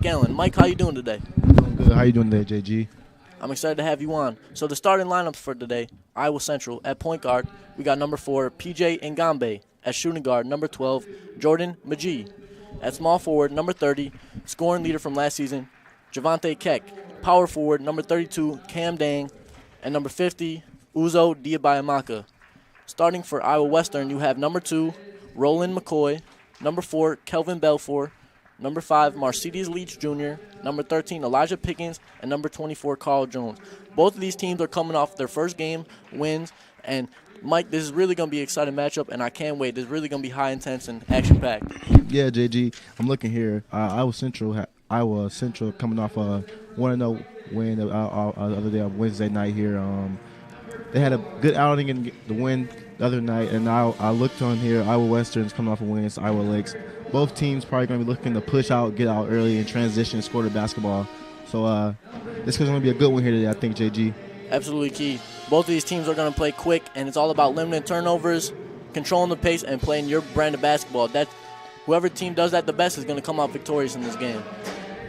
Gallon. Mike, how you doing today? Doing good. How you doing today, JG? I'm excited to have you on. So the starting lineups for today, Iowa Central at point guard, we got number 4, PJ Ngambe. At shooting guard, number 12, Jordan Magee. At small forward, number 30, scoring leader from last season, Javante Keck. Power forward, number 32, Cam Dang. And number 50, Uzo Diabayamaka. Starting for Iowa Western, you have number 2, Roland McCoy. Number 4, Kelvin Belfour. Number 5, Mercedes Leach Jr., number 13, Elijah Pickens, and number 24, Carl Jones. Both of these teams are coming off their first game wins, and Mike, this is really going to be an exciting matchup, and I can't wait. This is really going to be high intense and action-packed. Yeah, JG. I'm looking here. Iowa Central coming off a 1-0 win the other day on Wednesday night here. They had a good outing in the win the other night, and I looked on here. Iowa Western's coming off a win against Iowa Lakes. Both teams probably going to be looking to push out, get out early, and transition and score the basketball. So this is going to be a good one here today, I think, JG. Absolutely key. Both of these teams are going to play quick, and it's all about limiting turnovers, controlling the pace, and playing your brand of basketball. Whoever team does that the best is going to come out victorious in this game.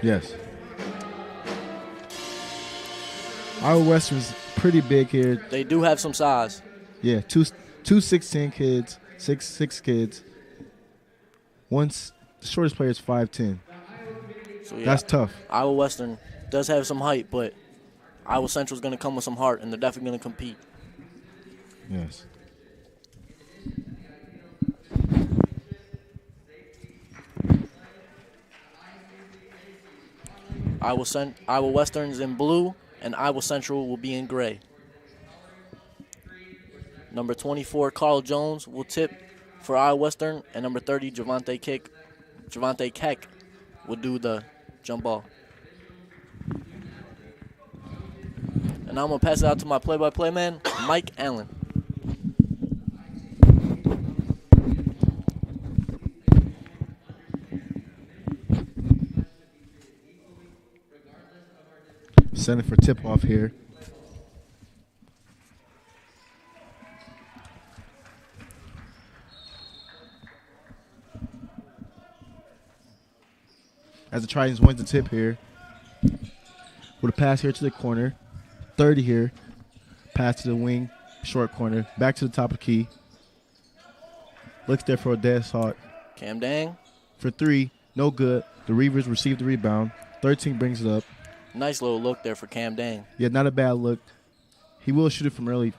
Yes. Iowa Western's pretty big here. They do have some size. Yeah, two 6'10" kids, six kids. The shortest player is 5'10". So yeah, that's tough. Iowa Western does have some height, but Iowa Central is going to come with some heart, and they're definitely going to compete. Yes. Iowa Western's in blue, and Iowa Central will be in gray. Number 24, Carl Jones, will tip for Iowa Western, and number 30, Javante Keck will do the jump ball. And now I'm going to pass it out to my play-by-play man, Mike Allen. Setting for tip-off here. As the Tritons wins the tip here. With a pass here to the corner. 30 here. Pass to the wing. Short corner. Back to the top of the key. Looks there for a dead shot. Cam Dang. For 3. No good. The Reivers receive the rebound. 13 brings it up. Nice little look there for Cam Dang. Yeah, not a bad look. He will shoot it from early.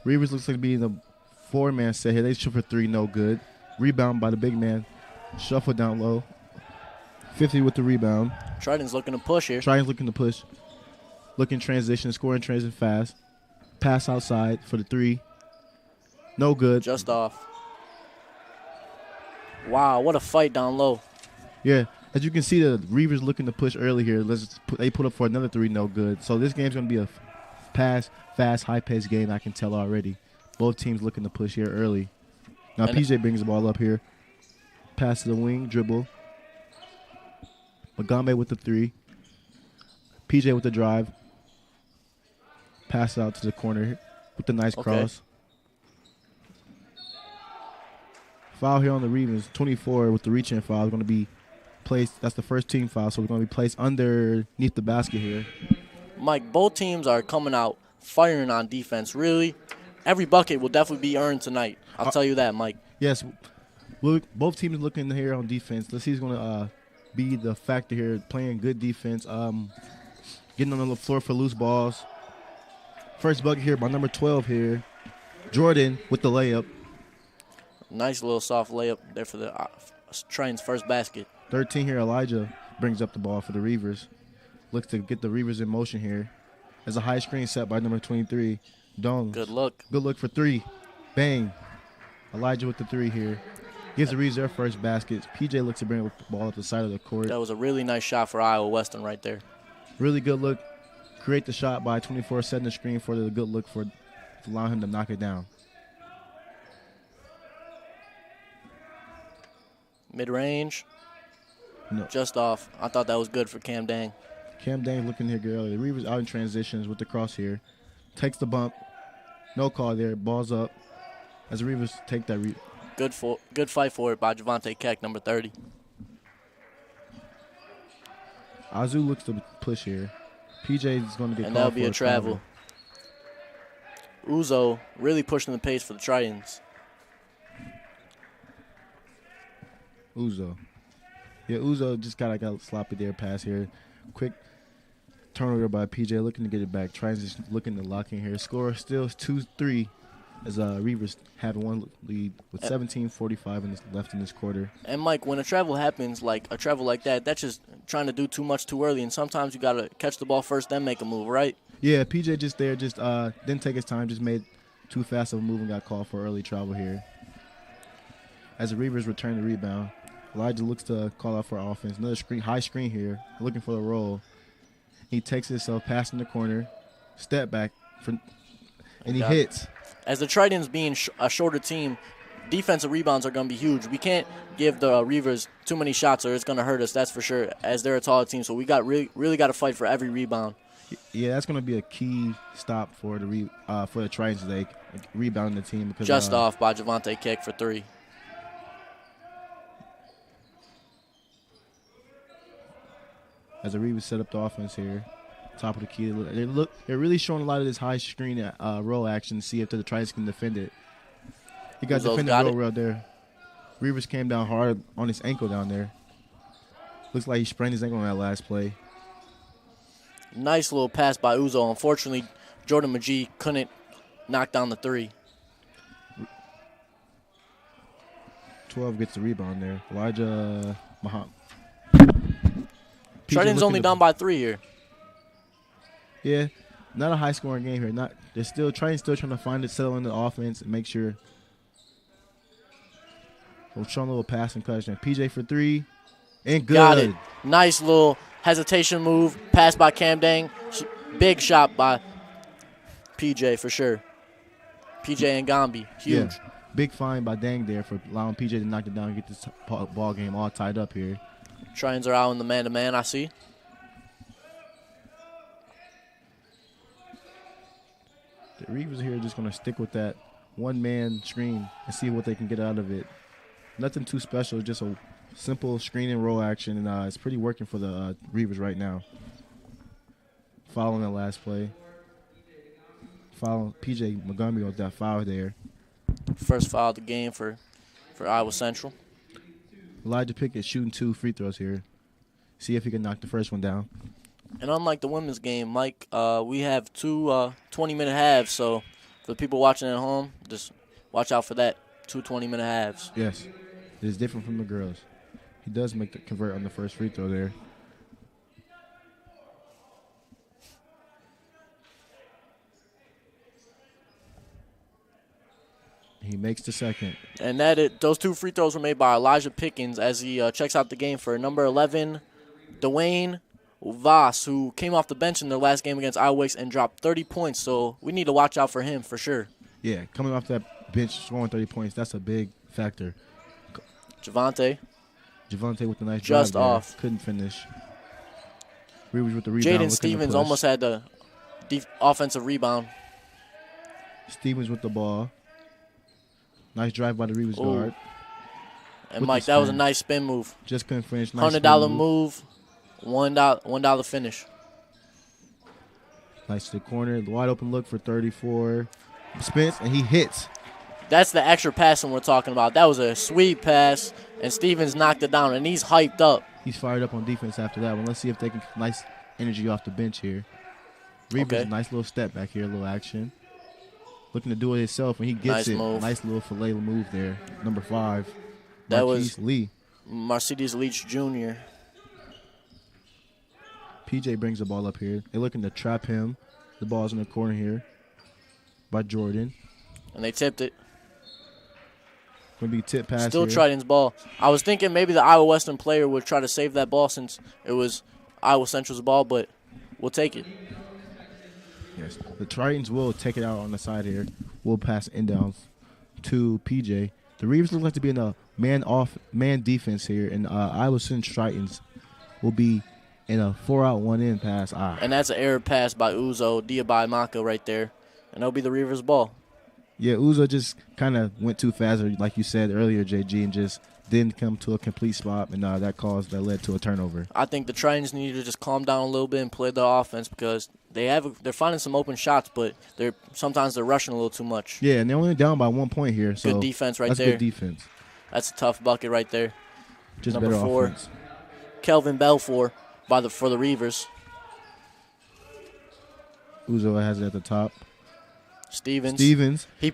Reivers looks like to be in the 4-man set here. They shoot for 3. No good. Rebound by the big man. Shuffle down low. 50 with the rebound. Tritons looking to push here. Tritons looking to push. Looking transition, scoring transition fast. Pass outside for the 3. No good. Just off. Wow, what a fight down low. Yeah, as you can see, the Reivers looking to push early here. They put up for another 3. No good. So this game's going to be a fast, high-paced game, I can tell already. Both teams looking to push here early. Now PJ brings the ball up here. Pass to the wing, dribble. Ngambe with the 3. PJ with the drive. Pass out to the corner with the nice cross. Foul here on the Reivers. 24 with the reach-in foul is going to be placed. That's the first team foul, so it's going to be placed underneath the basket here. Mike, both teams are coming out firing on defense. Really, every bucket will definitely be earned tonight. I'll tell you that, Mike. Yes. Both teams looking here on defense. Let's see who's going to be the factor here, playing good defense, getting on the floor for loose balls. First bucket here by number 12 here. Jordan with the layup. Nice little soft layup there for the Tritons' first basket. 13 here, Elijah brings up the ball for the Reivers. Looks to get the Reivers in motion here. There's a high screen set by number 23, Dong. Good look. Good look for 3. Bang. Elijah with the 3 here. Gives the Reivers their first basket. PJ looks to bring the ball up the side of the court. That was a really nice shot for Iowa Western right there. Really good look. Create the shot by 24, setting the screen for the good look for allowing him to knock it down. Mid-range. No. Just off. I thought that was good for Cam Dang. Cam Dang looking here good early. The Reivers out in transitions with the cross here. Takes the bump. No call there. Ball's up. As the Reivers take that. Good fight for it by Javante Keck, number 30. Azu looks to push here. PJ is going to get And called that'll be for a travel. Uzo really pushing the pace for the Tritons. Uzo. Yeah, Uzo just got a sloppy there pass here. Quick turnover by PJ, looking to get it back. Tries just looking to lock in here. Score still 2-3 as Reivers having one lead with 17:45 left in this quarter. And Mike, when a travel happens, like a travel like that, that's just trying to do too much too early. And sometimes you gotta catch the ball first, then make a move, right? Yeah, PJ just didn't take his time, just made too fast of a move and got called for early travel here. As the Reivers return the rebound, Elijah looks to call out for offense. Another high screen here, looking for the roll. He takes himself, pass in the corner, step back, and he hits. As the Tritons being a shorter team, defensive rebounds are going to be huge. We can't give the Reivers too many shots or it's going to hurt us, that's for sure, as they're a taller team. So we got really got to fight for every rebound. Yeah, that's going to be a key stop for the Tritons today, rebounding the team. Because, just off by Javante kick for 3. As the Reivers set up the offense here, top of the key. They're really showing a lot of this high screen roll action to see if the Tritons can defend it. He got defended real there. Reivers came down hard on his ankle down there. Looks like he sprained his ankle on that last play. Nice little pass by Uzo. Unfortunately, Jordan McGee couldn't knock down the 3. 12 gets the rebound there. Elijah Muhammad. Tritons only down by 3 here. Yeah, not a high-scoring game here. Tritons still trying to find it, settle in the offense, and make sure. We're showing a little passing touchdown. PJ for 3, and good. Got it. Nice little hesitation move. Pass by Cam Dang. Big shot by PJ for sure. PJ and Gambi. Huge. Yeah. Big find by Dang there for allowing PJ to knock it down and get this ball game all tied up here. Tritons are out in the man-to-man, I see. The Reivers here are just going to stick with that one-man screen and see what they can get out of it. Nothing too special, just a simple screen and roll action, and it's pretty working for the Reivers right now. Following that last play. Following PJ Montgomery with that foul there. First foul of the game for Iowa Central. Elijah Pickett shooting 2 free throws here. See if he can knock the first one down. And unlike the women's game, Mike, we have 2 20-minute halves. So for the people watching at home, just watch out for that. 2 20-minute halves. Yes. It is different from the girls. He does make the convert on the first free throw there. He makes the second. And those 2 free throws were made by Elijah Pickens as he checks out the game for number 11, Dwayne Voss, who came off the bench in their last game against Iowa West and dropped 30 points. So we need to watch out for him for sure. Yeah, coming off that bench, scoring 30 points, that's a big factor. Javante with a nice just drive off. There. Couldn't finish. Reivers with the rebound. Jaden Stevens almost had the offensive rebound. Stevens with the ball. Nice drive by the Reivers guard. And Mike, that was a nice spin move. Just couldn't finish. Nice $100 move, $1 finish. Nice to the corner. The wide open look for 34. Spins, and he hits. That's the extra passing we're talking about. That was a sweet pass, and Stevens knocked it down, and he's hyped up. He's fired up on defense after that one. Let's see if they can nice energy off the bench here. Reivers, nice little step back here, a little action. Looking to do it himself, and he gets it. Move. Nice little fillet move there. Number 5. That was Lee. Mercedes Leach Jr. PJ brings the ball up here. They're looking to trap him. The ball's in the corner here by Jordan. And they tipped it. Going to be tip pass Still here. Tritons ball. I was thinking maybe the Iowa Western player would try to save that ball since it was Iowa Central's ball, but we'll take it. Yes, the Tritons will take it out on the side here. We'll pass inbounds to PJ. The Reivers look like to be in a man defense here, and Iowa Central Tritons will be in a 4-out, 1-in pass. And that's an error pass by Uzo, Diaby Maka right there, and that'll be the Reivers ball. Yeah, Uzo just kind of went too fast, like you said earlier, JG, and just didn't come to a complete spot, and that led to a turnover. I think the Tritons need to just calm down a little bit and play their offense because they're finding some open shots, but sometimes they're rushing a little too much. Yeah, and they're only down by 1 point here. So good defense right that's there. Good defense. That's a tough bucket right there. Just Number better 4, offense. Kelvin Belfour for the Reivers. Uzo has it at the top. Stevens. Hey.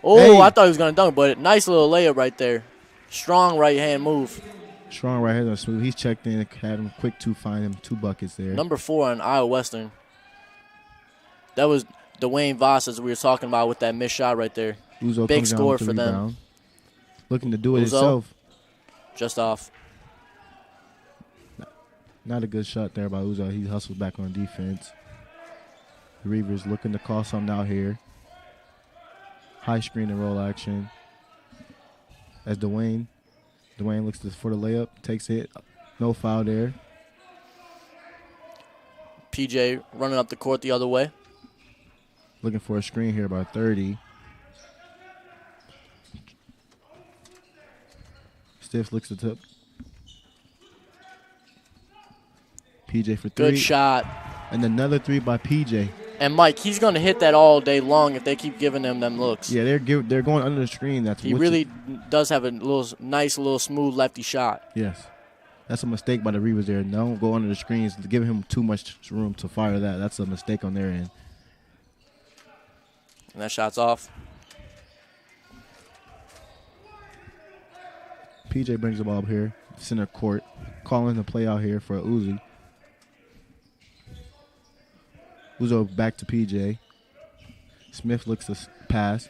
I thought he was going to dunk, but nice little layup right there. Strong right-hand move. Strong right hand, smooth. He's checked in, had him quick to find him 2 buckets there. Number 4 on Iowa Western. That was Dwayne Voss, as we were talking about, with that missed shot right there. Uzo Big comes down score with the for them. rebound. Looking to do it Uzo, himself. Just off. Not a good shot there by Uzo. He hustles back on defense. The Reivers looking to call something out here. High screen and roll action. As Dwayne looks for the layup, takes it. No foul there. PJ running up the court the other way. Looking for a screen here by 30. Stiff looks to tip. PJ for 3. Good shot. And another 3 by PJ. And Mike, he's going to hit that all day long if they keep giving them looks. Yeah, they're going under the screen. He really does have a nice smooth lefty shot. Yes. That's a mistake by the Reivers there. Don't go under the screens. Give him too much room to fire that. That's a mistake on their end. And that shot's off. PJ brings the ball up here, center court, calling the play out here for Uzi. Uzo back to PJ. Smith looks to pass.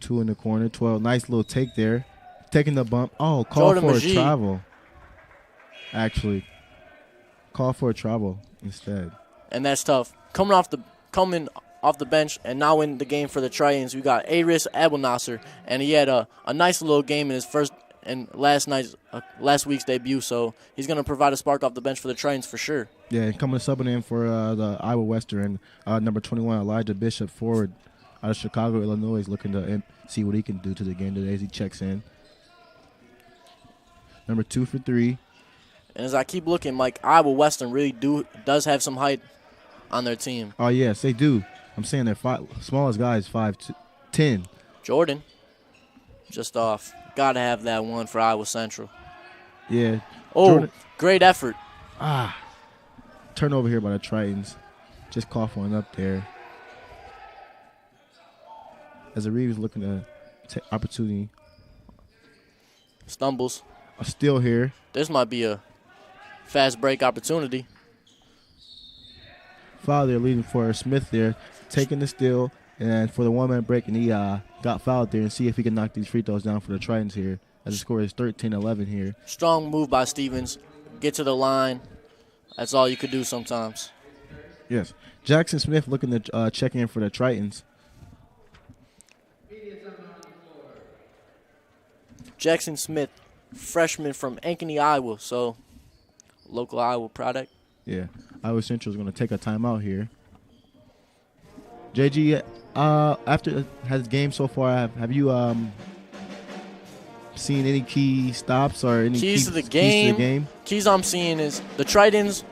2 in the corner. 12. Nice little take there. Taking the bump. Oh, call for a travel. Actually, call for a travel instead. And that's tough. Coming off the bench and now in the game for the Tritons, we got Aris Abelnasser, and he had a nice little game in his first and last week's debut. So he's going to provide a spark off the bench for the Tritons for sure. Yeah, and coming subbing in for the Iowa Western, number 21, Elijah Bishop, forward out of Chicago, Illinois, is looking to see what he can do to the game today as he checks in. Number 2 for 3. And as I keep looking, Mike, Iowa Western really does have some height on their team. Oh, yes, they do. I'm saying their smallest guy is 5'10". Jordan, just off. Got to have that one for Iowa Central. Yeah. Jordan. Great effort. Turnover here by the Tritons. Just cough one up there. As the Reeves looking to take opportunity. Stumbles. A steal here. This might be a fast break opportunity. Foul there leading for Smith there. Taking the steal and for the 1-minute break, and he got fouled there, and see if he can knock these free throws down for the Tritons here. As the score is 13-11 here. Strong move by Stevens. Get to the line. That's all you could do sometimes. Yes. Jackson Smith looking to check in for the Tritons. Jackson Smith, freshman from Ankeny, Iowa, so local Iowa product. Yeah. Iowa Central is going to take a timeout here. JG, after his game so far, have you seen any key stops or any keys to the game? Keys I'm seeing is the Tritons.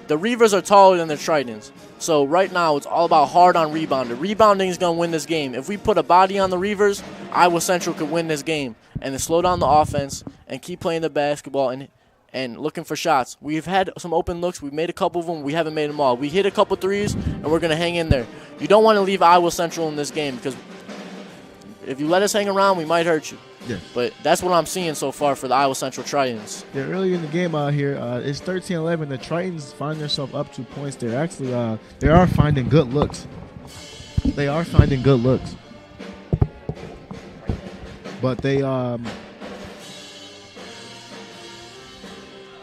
The Reivers are taller than the Tritons. So right now it's all about hard on rebound. The rebounding is going to win this game. If we put a body on the Reivers, Iowa Central could win this game. And then slow down the offense and keep playing the basketball and looking for shots. We've had some open looks. We've made a couple of them. We haven't made them all. We hit a couple threes, and we're going to hang in there. You don't want to leave Iowa Central in this game because if you let us hang around, we might hurt you. Yes. But that's what I'm seeing so far for the Iowa Central Tritons. Yeah, earlier in the game out here, it's 13-11. The Tritons find themselves up 2 points. They're actually they are finding good looks. But they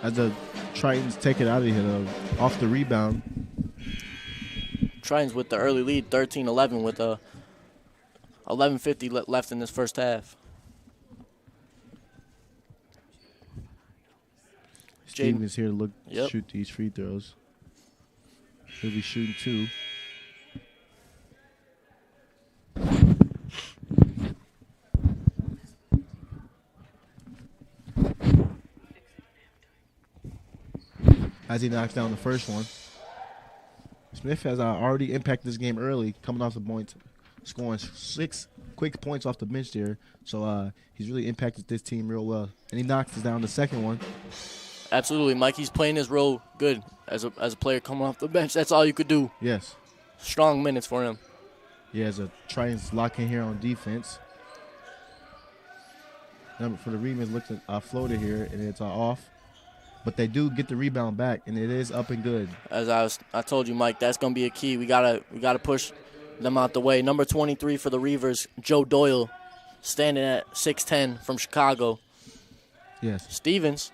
as the Tritons take it out of here off the rebound. Tritons with the early lead, 13-11 with 11:50 left in this first half. Steven is here to shoot these free throws. He'll be shooting 2. as he knocks down the first one. Smith has already impacted this game early, coming off the points, scoring 6 quick points off the bench there. So he's really impacted this team real well. And he knocks down the second one. Absolutely, Mike. He's playing his role good as a player coming off the bench. That's all you could do. Yes. Strong minutes for him. He has a Tritons lock in here on defense. Number for the Reivers looked at floater here, and it's off. But they do get the rebound back, and it is up and good. As I told you, Mike, that's gonna be a key. We gotta push them out the way. Number 23 for the Reivers, Joe Doyle, standing at 6'10" from Chicago. Yes. Stevens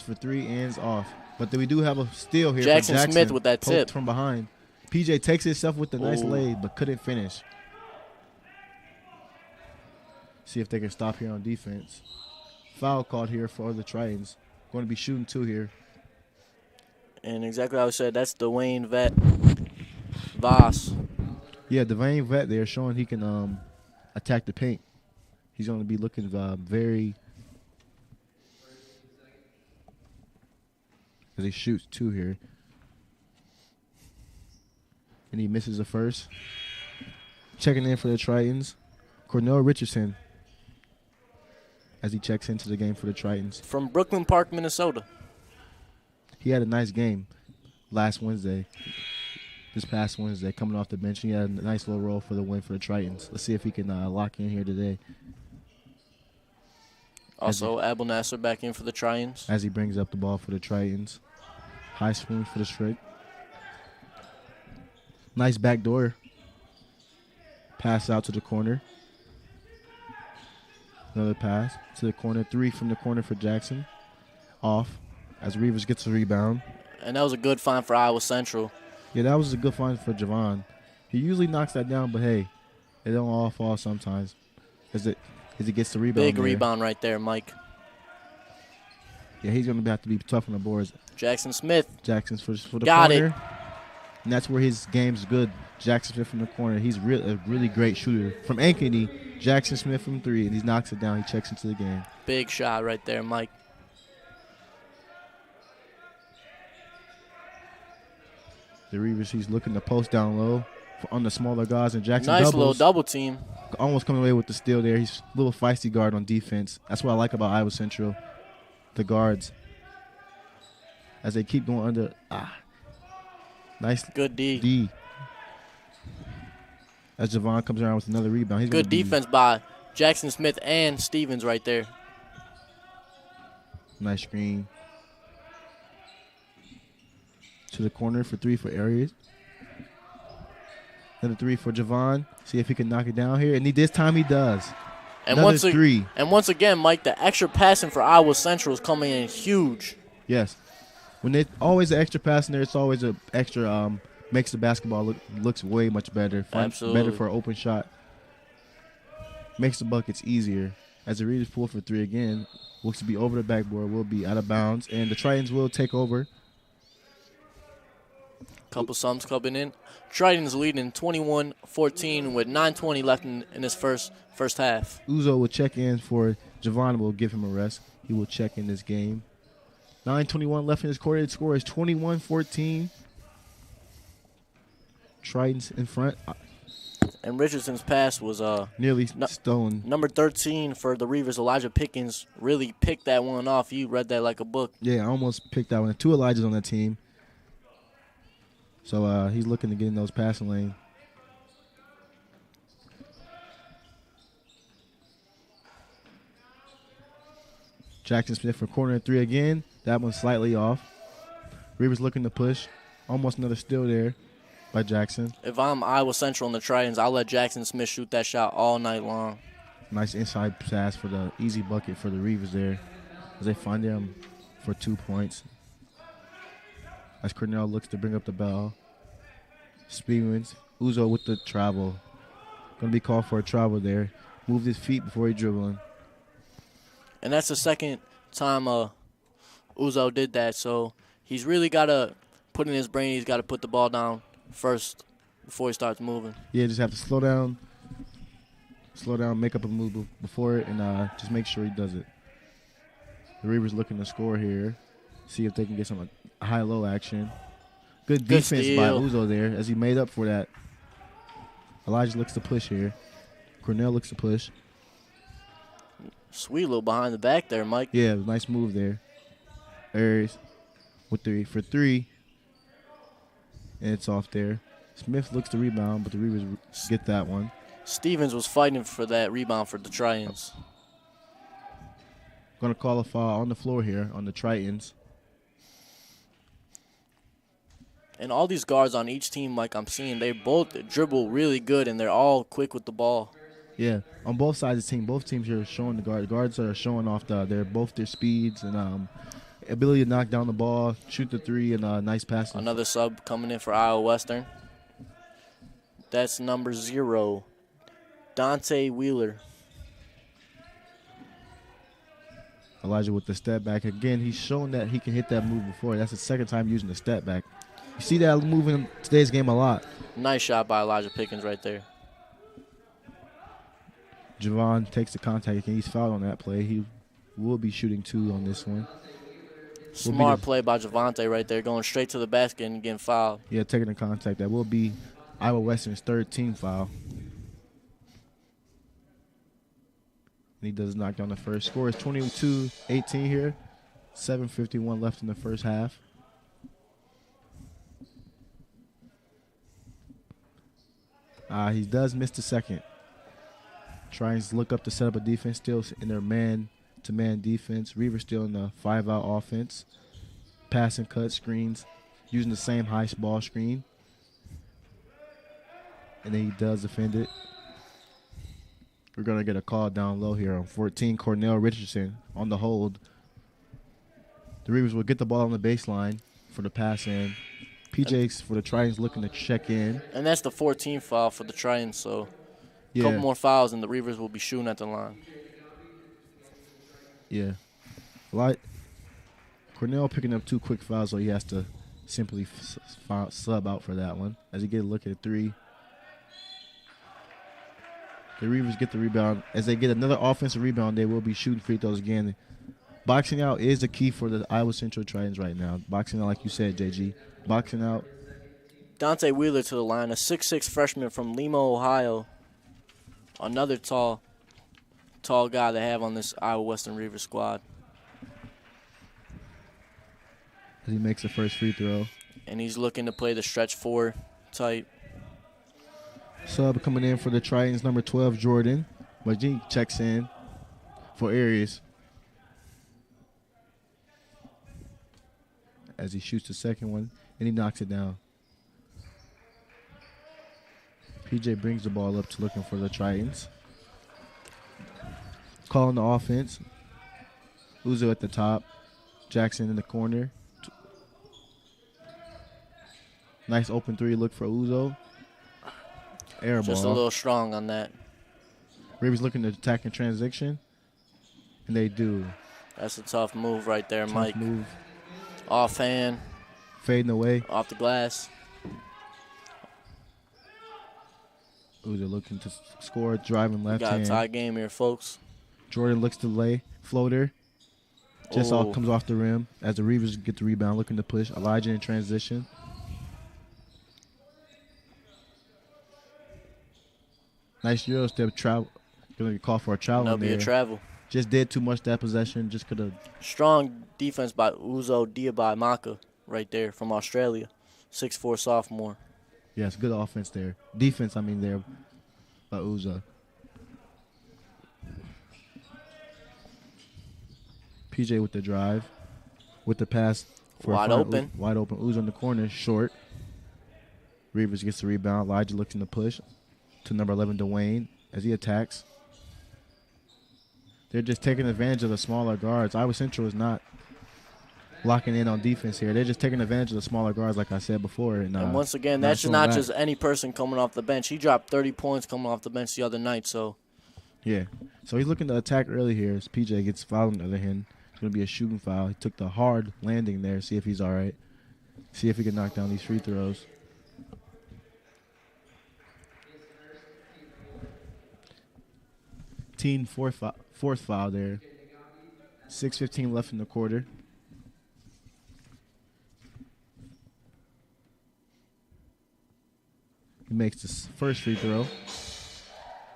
for 3 ends off. But then we do have a steal here. Jackson for Jackson Smith with that tip from behind. PJ takes himself with a nice lead, but couldn't finish. See if they can stop here on defense. Foul called here for the Tritons. Going to be shooting 2 here. And exactly how I said, that's Dwayne Voss. Yeah, Dwayne Vet there showing he can attack the paint. He's going to be looking very... as he shoots 2 here. And he misses the first. Checking in for the Tritons, Cornell Richardson, as he checks into the game for the Tritons. From Brooklyn Park, Minnesota. He had a nice game this past Wednesday, coming off the bench. He had a nice little role for the win for the Tritons. Let's see if he can lock in here today. Also, Abel Nasser back in for the Tritons. As he brings up the ball for the Tritons. High spoon for the straight. Nice backdoor pass out to the corner. Another pass to the corner. 3 from the corner for Jackson. Off as Reivers gets the rebound. And that was a good find for Iowa Central. Yeah, that was a good find for Javon. He usually knocks that down, but hey, it don't all fall sometimes. As he gets the rebound. Big there. rebound right there, Mike. Yeah, he's going to have to be tough on the boards. Jackson Smith. Jackson's for the Got corner. it. And that's where his game's good. Jackson Smith from the corner. He's a really great shooter. From Ankeny, Jackson Smith from 3, and he knocks it down. He checks into the game. Big shot right there, Mike. The Reivers, he's looking to post down low on the smaller guys, and Jackson Nice doubles. little double team. Almost coming away with the steal there. He's a little feisty guard on defense. That's what I like about Iowa Central, the guards. As they keep going under. Nice. Good D. As Javon comes around with another rebound. He's Good defense by Jackson Smith and Stevens right there. Nice screen. To the corner for 3 for Arias. Another 3 for Javon. See if he can knock it down here. And this time he does. And another 3. And once again, Mike, the extra passing for Iowa Central is coming in huge. Yes. When they always an extra passing there, it's always an extra makes the basketball looks way much better. Absolutely. Better for an open shot. Makes the buckets easier. As the Reivers pull for 3 again, looks to be over the backboard, will be out of bounds, and the Tritons will take over. Couple sums coming in. Tritons leading 21-14 with 9:20 left in this first half. Uzo will check in for Javon. Will give him a rest. He will check in this game. 9:21 left in his quarter. The score is 21-14. Tritons in front. And Richardson's pass was nearly stolen. Number 13 for the Reivers, Elijah Pickens, really picked that one off. You read that like a book. Yeah, I almost picked that one. 2 Elijahs on that team. So he's looking to get in those passing lanes. Jackson Smith for corner 3 again. That one's slightly off. Reivers looking to push. Almost another steal there by Jackson. If I'm Iowa Central and the Tritons, I'll let Jackson Smith shoot that shot all night long. Nice inside pass for the easy bucket for the Reivers there as they find him for 2 points. As Cornell looks to bring up the ball. Speedwins. Uzo with the travel. Going to be called for a travel there. Moved his feet before he dribbling. And that's the second time Uzo did that. So he's really got to put in his brain, he's got to put the ball down first before he starts moving. Yeah, just have to slow down, make up a move before it, and just make sure he does it. The Reivers looking to score here. See if they can get some high-low action. Good Good defense by steal. Uzo there as he made up for that. Elijah looks to push here. Cornell looks to push. Sweet little behind the back there, Mike. Yeah, nice move there. Aries with for three. And it's off there. Smith looks to rebound, but the Reivers get that one. Stevens was fighting for that rebound for the Tritons. Going to call a foul on the floor here on the Tritons. And all these guards on each team, like I'm seeing, they both dribble really good, and they're all quick with the ball. Yeah, on both sides of the team, both teams here are showing the guards are showing off their speeds and ability to knock down the ball, shoot the three, and nice passing. Another sub coming in for Iowa Western. That's number 0, Dante Wheeler. Elijah with the step back. Again, he's shown that he can hit that move before. That's the second time using the step back. You see that move in today's game a lot. Nice shot by Elijah Pickens right there. Javon takes the contact and he's fouled on that play. He will be shooting 2 on this one. Smart play by Javante right there, going straight to the basket and getting fouled. Yeah, taking the contact. That will be Iowa Western's 3rd team foul. And he does knock down the first. Score is 22-18 here. 7:51 left in the first half. He does miss the second. Trying to look up to set up a defense, still in their man-to-man defense. Reivers still in the 5-out offense. Pass and cut screens, using the same high ball screen. And then he does defend it. We're going to get a call down low here on 14, Cornell Richardson on the hold. The Reivers will get the ball on the baseline for the pass in. PJ's for the Tritons looking to check in. And that's the 14th foul for the Tritons, so a Yeah. couple more fouls and the Reivers will be shooting at the line. Yeah. Cornell picking up 2 quick fouls, so he has to simply sub out for that one. As he get a look at 3. The Reivers get the rebound. As they get another offensive rebound, they will be shooting free throws again. Boxing out is the key for the Iowa Central Tritons right now. Boxing out, like you said, JG. Boxing out. Dante Wheeler to the line, a 6'6" freshman from Lima, Ohio. Another tall guy they have on this Iowa Western Reivers squad. As he makes the first free throw. And he's looking to play the stretch 4 type. Sub coming in for the Tritons, number 12, Jordan. Majin checks in for Aries. As he shoots the second one, and he knocks it down. PJ brings the ball up to looking for the Tritons. Calling the offense. Uzo at the top. Jackson in the corner. Nice open 3 look for Uzo. Air Just ball. a little strong on that. Reivers looking to attack in transition. And they do. That's a tough move right there, Tough Mike. move. Offhand, Fading away. off the glass. Uzo looking to score. Driving We left got a hand. tie game here, folks. Jordan looks to lay. Floater. Just all Oh. comes off the rim as the Reivers get the rebound, looking to push. Elijah in transition. Nice Euro step travel. Going to call for a travel That'll in be there. a travel. Just did too much that possession. Just could have. Strong defense by Uzo Diaby-Maka right there from Australia. 6'4" sophomore. Yes, good offense there. Defense, I mean, there by Uzo. PJ with the drive. With the pass. For Wide open. Wide open. Uzo in the corner. Short. Reivers gets the rebound. Elijah looks in the push to number 11, Dwayne, as he attacks. They're just taking advantage of the smaller guards. Iowa Central is not locking in on defense here. They're just taking advantage of the smaller guards, like I said before. And once again, that's not just any person coming off the bench. He dropped 30 points coming off the bench the other night. So yeah. So he's looking to attack early here as PJ gets fouled on the other hand. It's going to be a shooting foul. He took the hard landing there. See if he's all right. See if he can knock down these free throws. Team fourth foul there. 6:15 left in the quarter. He makes the first free throw.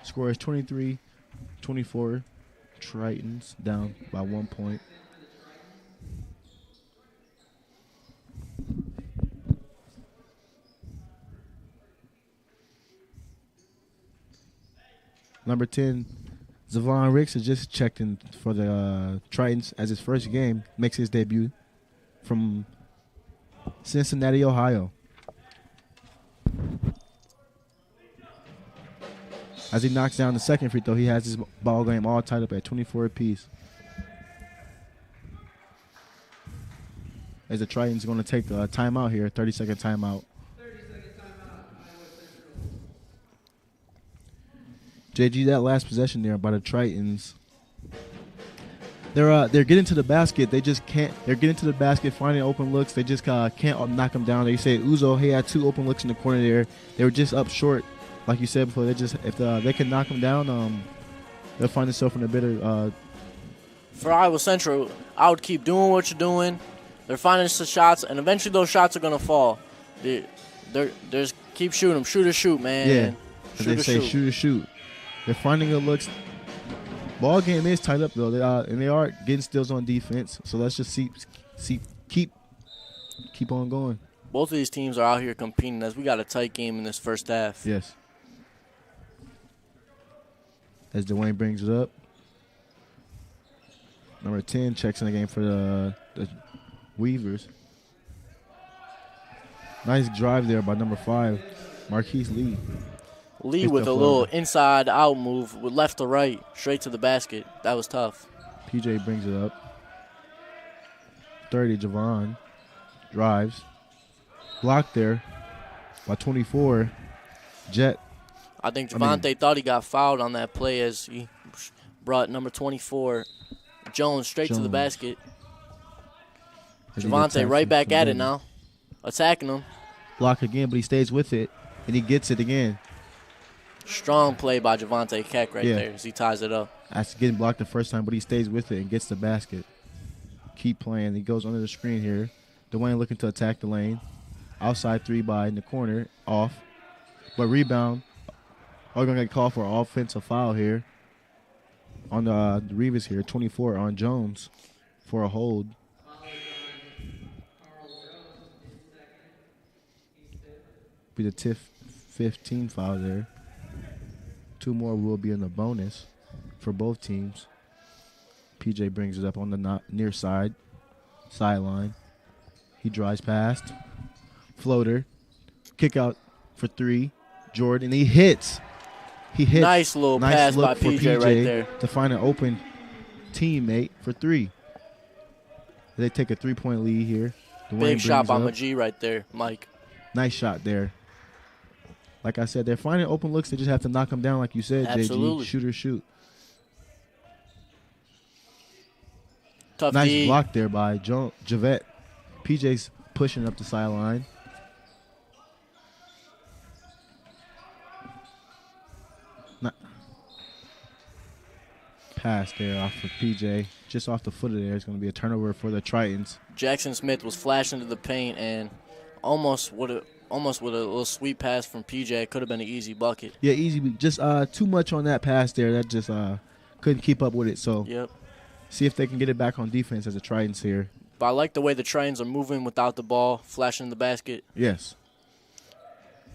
Score is 23-24. Tritons down by 1 point. Number 10, Zavon Ricks has just checked in for the Tritons as his first game. Makes his debut from Cincinnati, Ohio. As he knocks down the second free throw, he has his ball game all tied up at 24 apiece. As the Tritons going to take a timeout here, 30-second timeout. JG, that last possession there by the Tritons, they're getting to the basket. They just can't. They're getting to the basket, finding open looks. They just can't knock them down. They say Uzo, he had 2 open looks in the corner there. They were just up short. Like you said before, if they can knock them down, they'll find themselves in a better. For Iowa Central, I would keep doing what you're doing. They're finding some shots, and eventually those shots are gonna fall. There's keep shooting them, shoot or shoot, man. Yeah, shoot they say shoot or shoot. They're finding good looks. Ball game is tied up though, and they are getting steals on defense. So let's just keep on going. Both of these teams are out here competing as we got a tight game in this first half. Yes. As Dwayne brings it up. Number 10 checks in the game for the Reivers. Nice drive there by number 5, Marquise Lee. Lee with a little inside-out move with left to right, straight to the basket. That was tough. PJ brings it up. 30, Javon drives. Blocked there by 24, Jet. I think Javante thought he got fouled on that play as he brought number 24, Jones, straight to the basket. Javante right back at it now, attacking him. Block again, but he stays with it, and he gets it again. Strong play by Javante Keck right there as he ties it up. That's getting blocked the first time, but he stays with it and gets the basket. Keep playing. He goes under the screen here. Dwayne looking to attack the lane. Outside 3 by in the corner, off. But rebound. We're going to get called for an offensive foul here on the Reivers here, 24 on Jones for a hold. Be the 15 foul there. 2 more will be in the bonus for both teams. PJ brings it up on the near sideline. He drives past. Floater. Kick out for 3. Jordan, he hits. Nice little pass by PJ right there. To find an open teammate for 3. They take a 3-point lead here. Big shot by Majee right there, Mike. Nice shot there. Like I said, they're finding open looks. They just have to knock them down, like you said, Absolutely. JG. Shoot or shoot. Tough nice D. block there by Javette. PJ's pushing up the sideline. Pass there off of PJ. Just off the foot of there. It's going to be a turnover for the Tritons. Jackson Smith was flashing to the paint and almost with a little sweet pass from PJ. It could have been an easy bucket. Yeah, easy. Just too much on that pass there. That just couldn't keep up with it. So yep. See if they can get it back on defense as the Tritons here. But I like the way the Tritons are moving without the ball, flashing the basket. Yes.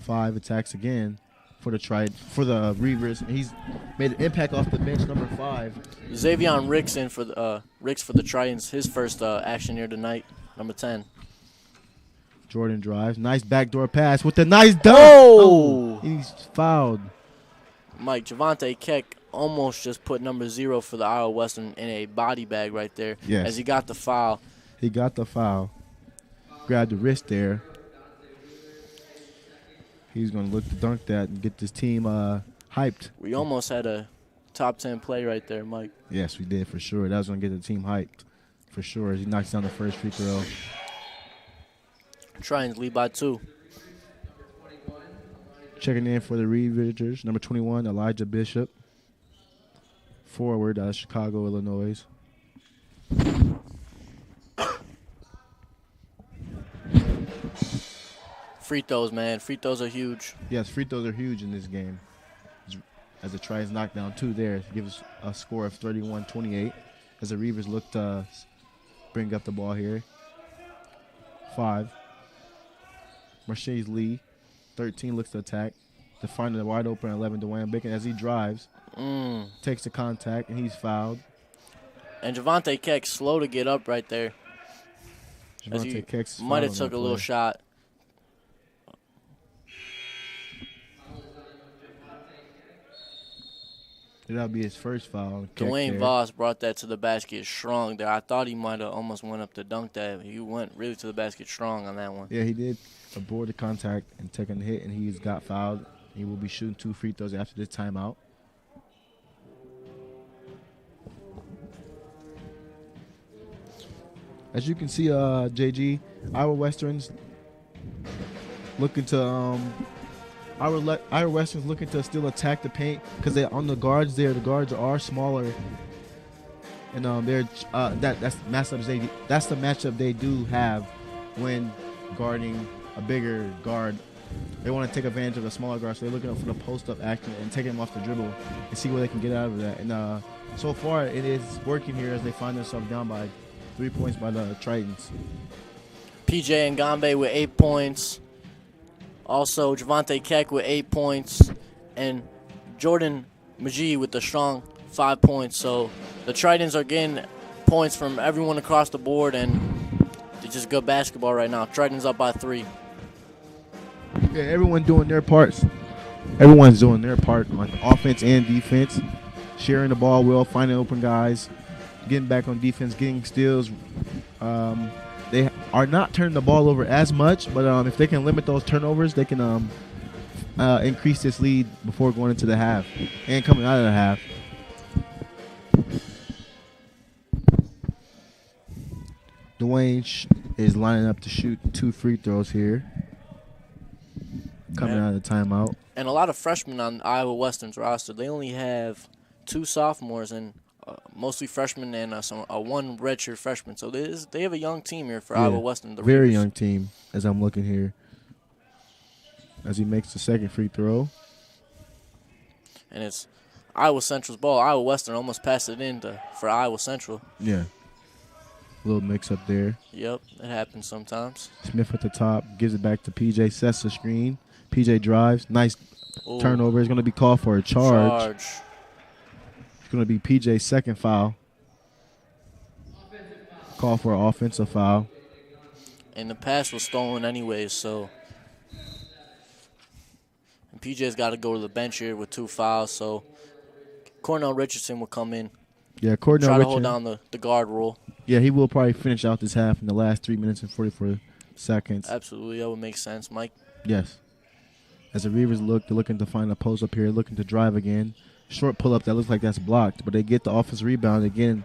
5 attacks again for the Reivers. He's made an impact off the bench, number 5. Xavion Ricks for the Tritons. His first action here tonight, number 10. Jordan drives. Nice backdoor pass with a nice dunk. Oh! He's fouled. Mike, Javante Keck almost just put number 0 for the Iowa Western in a body bag right there as he got the foul. He got the foul. Grabbed the wrist there. He's going to look to dunk that and get this team hyped. We almost had a top 10 play right there, Mike. Yes, we did for sure. That was going to get the team hyped for sure as he knocks down the first free throw. Tritons lead by 2. Checking in for the Reivers, number 21, Elijah Bishop. Forward, Chicago, Illinois. Free throws, man. Free throws are huge. Yes, free throws are huge in this game. As the Tritons knock down 2 there, gives us a score of 31-28. As the Reivers look to bring up the ball here. 5. Marchese Lee, 13, looks to attack. To find the wide open 11, Dwayne Bacon, as he drives, takes the contact, and he's fouled. And Javante Keck slow to get up right there. Javante Keck's might have fouled on took that a little play. shot. That'll be his first foul. Dwayne Voss brought that to the basket strong there. I thought he might have almost went up to dunk that. He went really to the basket strong on that one. Yeah, he did aboard the contact and taking the hit, and he's got fouled. He will be shooting 2 free throws after this timeout. As you can see, JG, Iowa Westerns looking to Iowa Westerns looking to still attack the paint because they on the guards there. The guards are smaller, and that's the matchup they do have when guarding a bigger guard. They want to take advantage of the smaller guard, so they're looking for the post-up action and taking them off the dribble and see where they can get out of that. And so far, it is working here as they find themselves down by 3 points by the Tritons. PJ Ngambe with 8 points. Also, Javante Keck with 8 points. And Jordan Magee with the strong 5 points. So the Tritons are getting points from everyone across the board, and it's just good basketball right now. Tritons up by 3. Yeah, everyone doing their parts. Everyone's doing their part on offense and defense. Sharing the ball well, finding open guys, getting back on defense, getting steals. They are not turning the ball over as much, but if they can limit those turnovers, they can increase this lead before going into the half and coming out of the half. Dwayne is lining up to shoot 2 free throws here. Coming out of the timeout. And a lot of freshmen on Iowa Western's roster. They only have 2 sophomores and mostly freshmen and one redshirt freshman. So they have a young team here for Iowa Western. The very Reivers. young team as I'm looking here. As he makes the second free throw. And it's Iowa Central's ball. Iowa Western almost passed it in for Iowa Central. Yeah. A little mix up there. Yep, it happens sometimes. Smith at the top, gives it back to PJ, sets the screen. PJ drives, nice turnover. It's going to be called for a charge. It's going to be PJ's second foul. Call for an offensive foul. And the pass was stolen anyways, so and PJ's got to go to the bench here with 2 fouls, so Cornell Richardson will come in. Yeah, Cornell try to Richardson. hold down the guard rule. Yeah, he will probably finish out this half in the last 3 minutes and 44 seconds. Absolutely, that would make sense, Mike. Yes. As the Reivers they're looking to find a post up here, looking to drive again. Short pull-up that looks like that's blocked, but they get the offensive rebound again.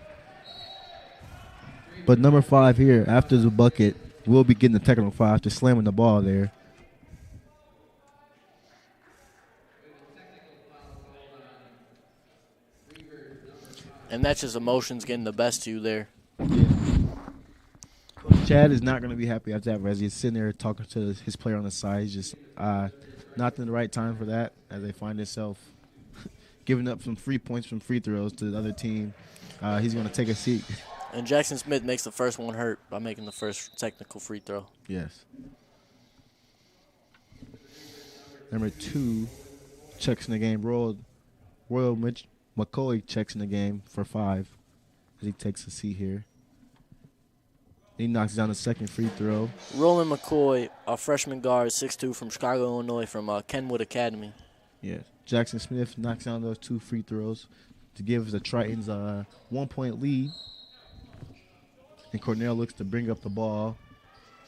But number 5 here, after the bucket, will be getting the technical foul after slamming the ball there. And that's just emotions getting the best of you there. Chad is not going to be happy after that, as he's sitting there talking to his player on the side. He's just not in the right time for that, as they find themselves giving up some free points from free throws to the other team. He's going to take a seat. And Jackson Smith makes the first one hurt by making the first technical free throw. Yes. Number 2 checks in the game. Royal McCoy checks in the game for 5 as he takes a seat here. He knocks down the second free throw. Roland McCoy, a freshman guard, 6'2", from Chicago, Illinois, from Kenwood Academy. Yes. Jackson Smith knocks down those 2 free throws to give the Tritons a 1-point lead. And Cornell looks to bring up the ball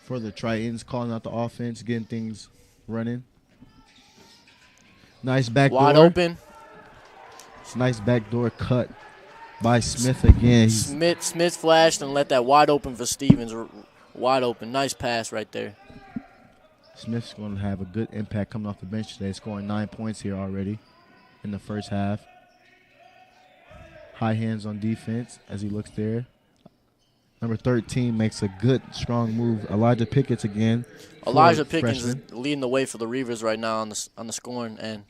for the Tritons, calling out the offense, getting things running. Nice backdoor. Wide open. It's a nice backdoor cut by Smith again. Smith flashed and let that wide open for Stevens. Wide open. Nice pass right there. Smith's going to have a good impact coming off the bench today, scoring 9 points here already in the first half. High hands on defense as he looks there. Number 13 makes a good, strong move. Elijah Pickett again. Elijah Pickens freshman. is leading the way for the Reivers right now on the scoring end.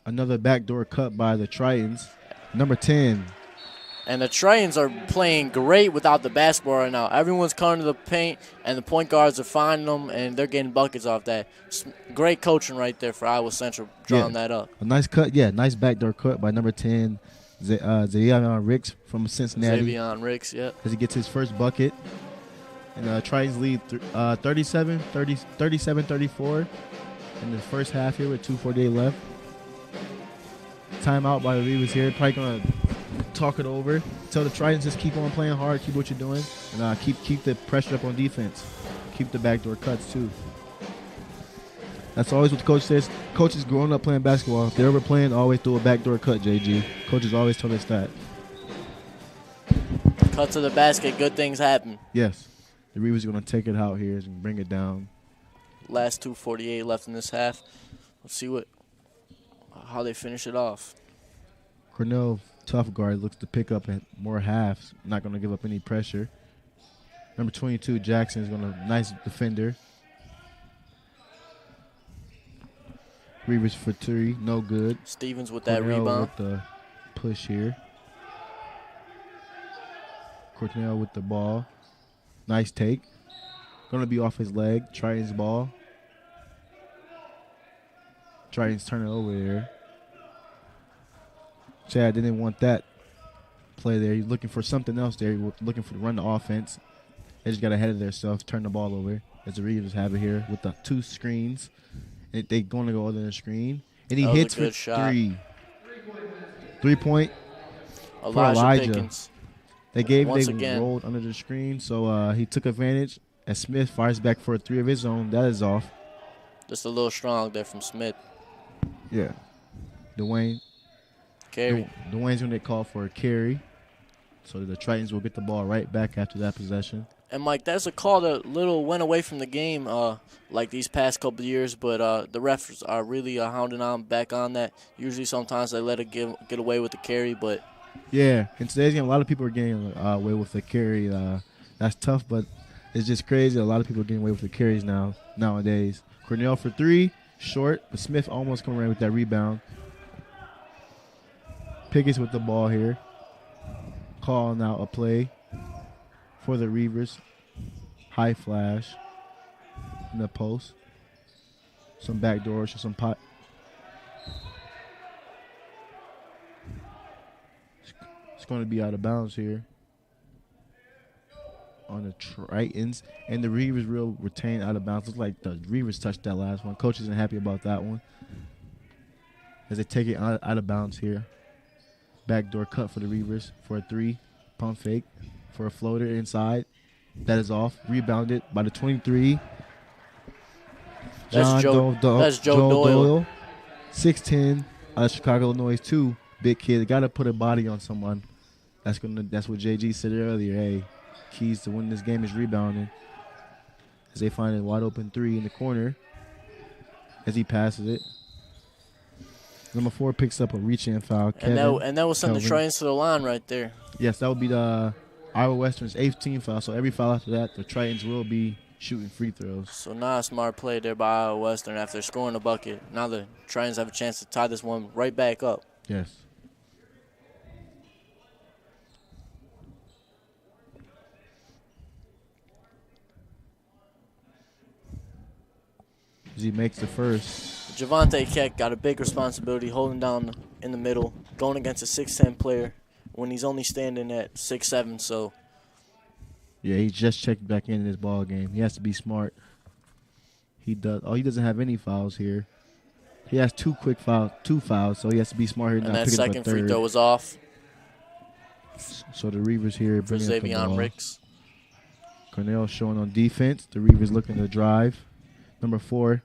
Another backdoor cut by the Tritons. Number 10. And the Tritons are playing great without the basketball right now. Everyone's coming to the paint, and the point guards are finding them, and they're getting buckets off that. Great coaching right there for Iowa Central, drawing that up. A nice cut, nice backdoor cut by number 10, Zavion Ricks from Cincinnati. Zavion Ricks, yep. As he gets his first bucket. And Tritons lead 37-34 in the first half here with 2:48 left. Timeout by the Reivers here. Probably going to talk it over. Tell the Tritons just keep on playing hard, keep what you're doing, and keep the pressure up on defense. Keep the backdoor cuts too. That's always what the coach says. Coaches growing up playing basketball, if they're ever playing, always do a backdoor cut, JG. Coaches always tell us that. Cut to the basket, good things happen. Yes. The Reivers are going to take it out here and bring it down. Last 2:48 left in this half. Let's see how they finish it off. Cornell, tough guard, looks to pick up more halves. Not going to give up any pressure. Number 22, Jackson is going to nice defender. Reivers for 3, no good. Stevens with that Cornell rebound. With the push here. Cornell with the ball. Nice take. Going to be off his leg. Tritons ball. Tritons turn it over there. Chad didn't want that play there. He's looking for something else there. He was looking for to run the offense. They just got ahead of themselves, turn the ball over. As the Reivers have it here with the 2 screens. And they going to go under the screen. And he hits for shot. 3. 3-point for Elijah Elijah. Pickens. They Again. rolled under the screen, so he took advantage. As Smith fires back for a 3 of his own, that is off. Just a little strong there from Smith. Yeah. Dwayne. Carry. Dwayne's going to get called for a carry. So the Tritons will get the ball right back after that possession. And, Mike, that's a call that went away from the game like these past couple of years, but the refs are really hounding on back on that. Usually sometimes they let it get away with the carry, but. Yeah, in today's game, a lot of people are getting away with the carry. That's tough, but it's just crazy. A lot of people are getting away with the carries nowadays. Cornell for 3, short, but Smith almost coming around with that rebound. Pickett's with the ball here. Calling out a play for the Reivers. High flash in the post. Some back doors or some pot. It's going to be out of bounds here on the Tritons. And the Reivers will retain out of bounds. Looks like the Reivers touched that last one. Coach isn't happy about that one. As they take it out of bounds here. Backdoor cut for the Reivers for a 3. Pump fake for a floater inside. That is off. Rebounded by the 23. That's Joe Doyle. 6'10", Chicago, Illinois, 2. Big kid. Got to put a body on someone. That's what JG said earlier. Hey, keys to win this game is rebounding. As they find a wide open 3 in the corner. As he passes it. Number 4 picks up a reach-in foul. And that will send the Tritons to the line right there. Yes, that would be the Iowa Western's 8th team foul. So every foul after that, the Tritons will be shooting free throws. So now a smart play there by Iowa Western after scoring a bucket. Now the Tritons have a chance to tie this one right back up. Yes. As he makes the first. Javante Keck got a big responsibility holding down in the middle, going against a 6'10" player when he's only standing at 6'7", so. Yeah, he just checked back in this ball game. He has to be smart. He does. Oh, he doesn't have any fouls here. He has 2 fouls, so he has to be smart here. And that second free throw was off. So the Reivers here for bringing up the ball. Zavion Ricks. Cornell showing on defense. The Reivers looking to drive. Number 4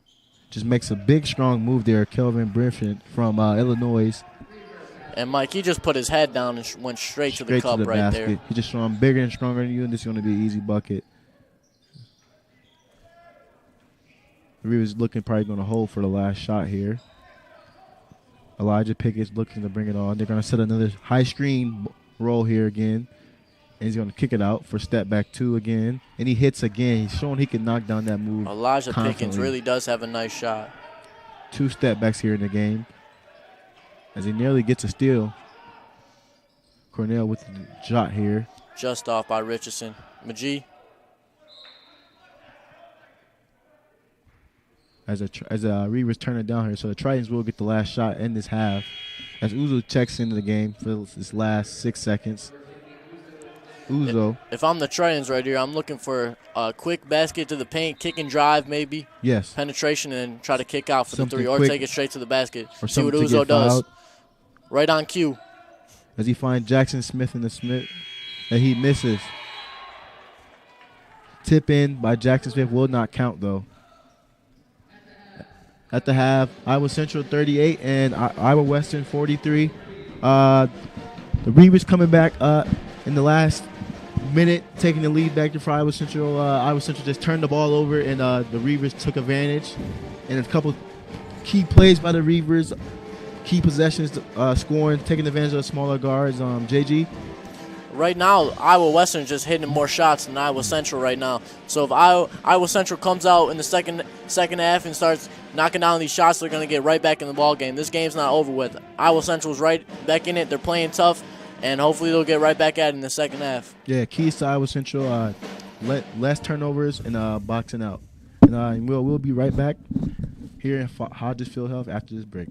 just makes a big, strong move there. Kelvin Griffin from Illinois. And, Mike, he just put his head down and went straight to the cup right basket. there. He just showing bigger and stronger than you, and this is going to be an easy bucket. The Reivers looking probably going to hold for the last shot here. Elijah Pickett's looking to bring it on. They're going to set another high screen roll here again. And he's going to kick it out for step back 2 again. And he hits again. He's showing he can knock down that move Elijah Pickens confidently. really does have a nice shot. 2 step backs here in the game. As he nearly gets a steal. Cornell with the shot here. Just off by Richardson. McGee. As Reivers turn it down here, so the Tritons will get the last shot in this half. As Uzo checks into the game for this last 6 seconds. Uzo. If I'm the Tritons right here, I'm looking for a quick basket to the paint, kick and drive maybe. Yes. Penetration and try to kick out for Something the 3 or quick. take it straight to the basket. Or see what something to Uzo get does. fouled. Right on cue. As he finds Jackson Smith in the Smith, and he misses. Tip in by Jackson Smith will not count though. At the half, Iowa Central 38 and Iowa Western 43. The Reivers coming back in the last minute, taking the lead back to Iowa Central. Iowa Central just turned the ball over, and the Reivers took advantage. And a couple key plays by the Reivers, key possessions, scoring, taking advantage of the smaller guards. JG. Right now, Iowa Western just hitting more shots than Iowa Central right now. So if Iowa Central comes out in the second half and starts knocking down these shots, they're going to get right back in the ball game. This game's not over with. Iowa Central's right back in it. They're playing tough, and hopefully they'll get right back at it in the second half. Yeah, keys to Iowa Central, less turnovers and boxing out. And we'll be right back here in Hodges Field Health after this break.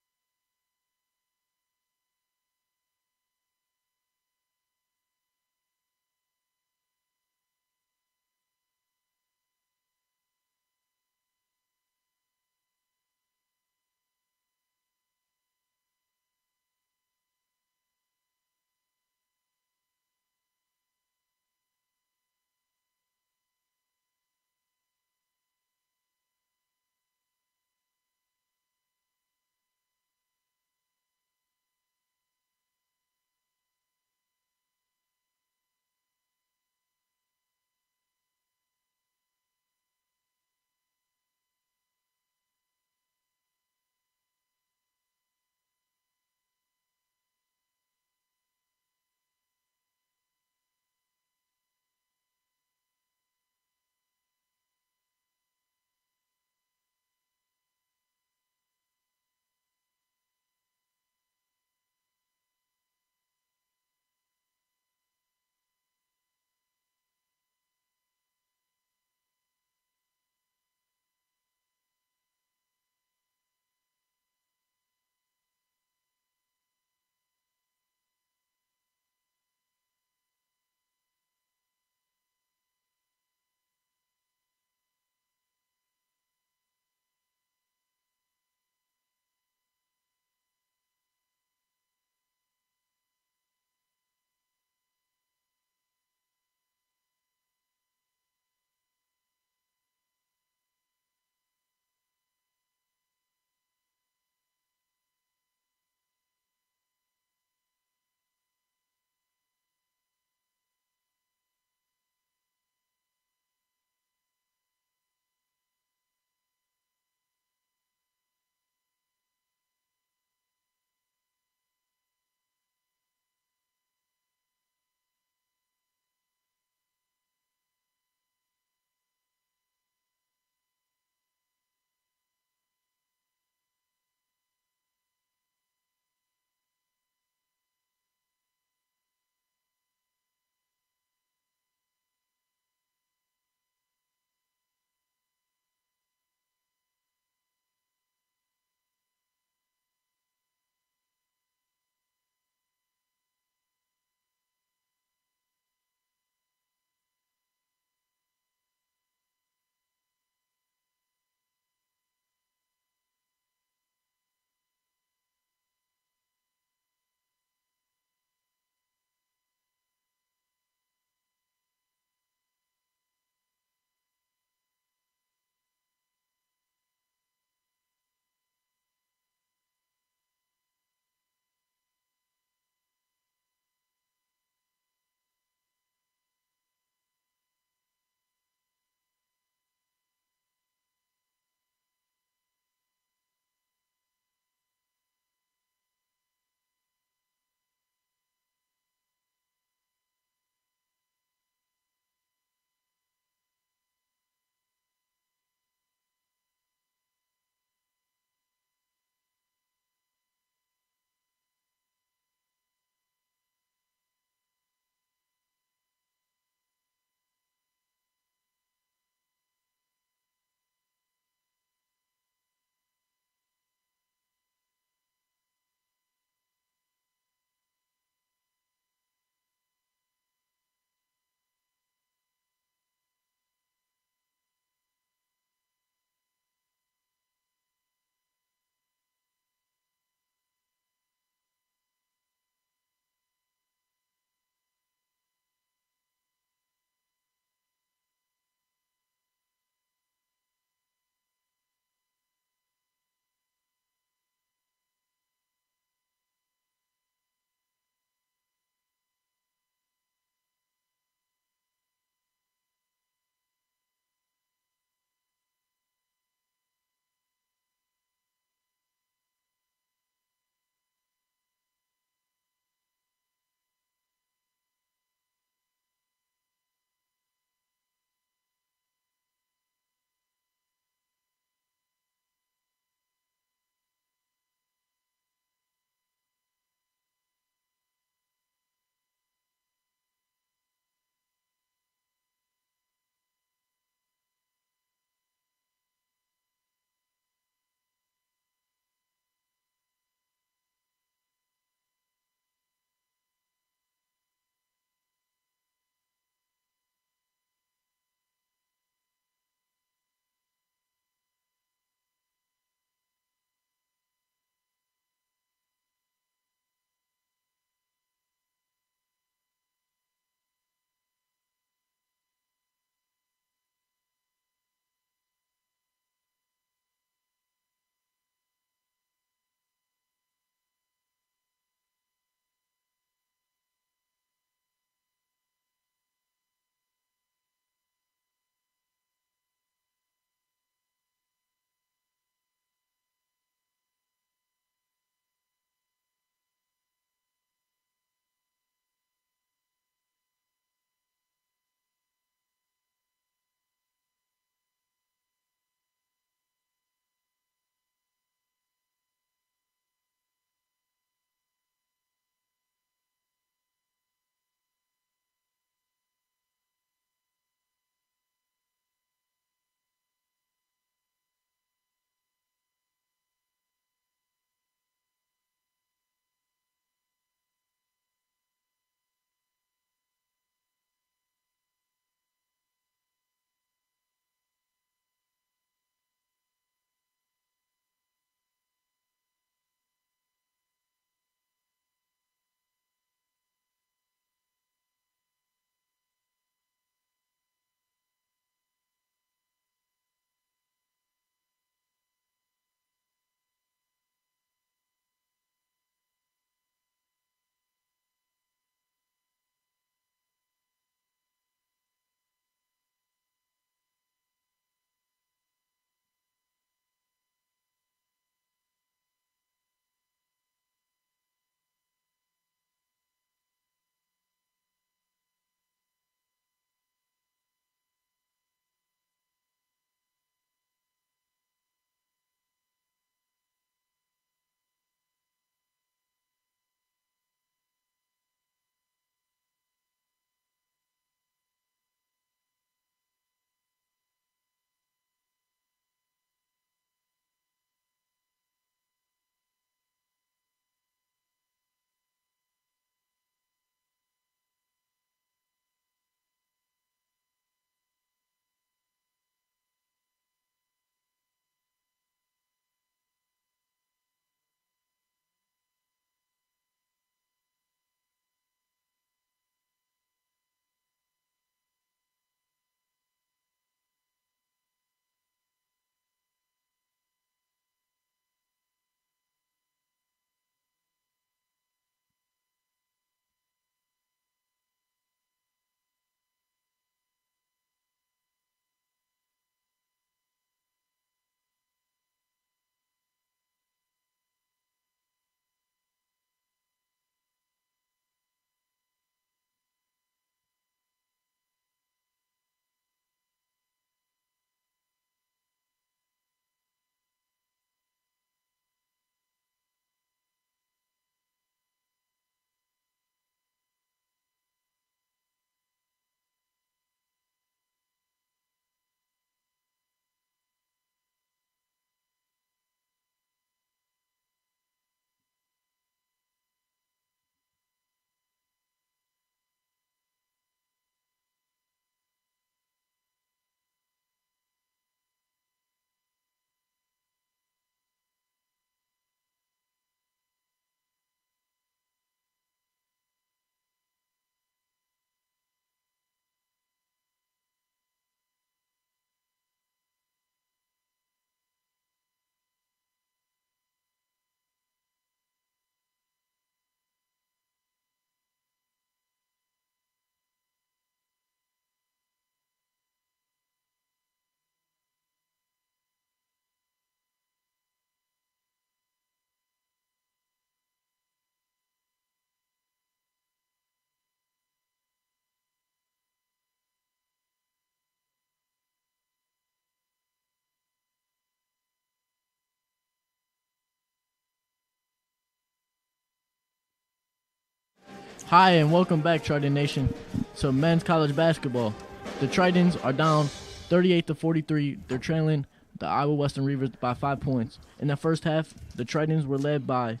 Hi, and welcome back, Triton Nation, to men's college basketball. The Tritons are down 38-43. They're trailing the Iowa Western Reivers by 5 points. In the first half, the Tritons were led by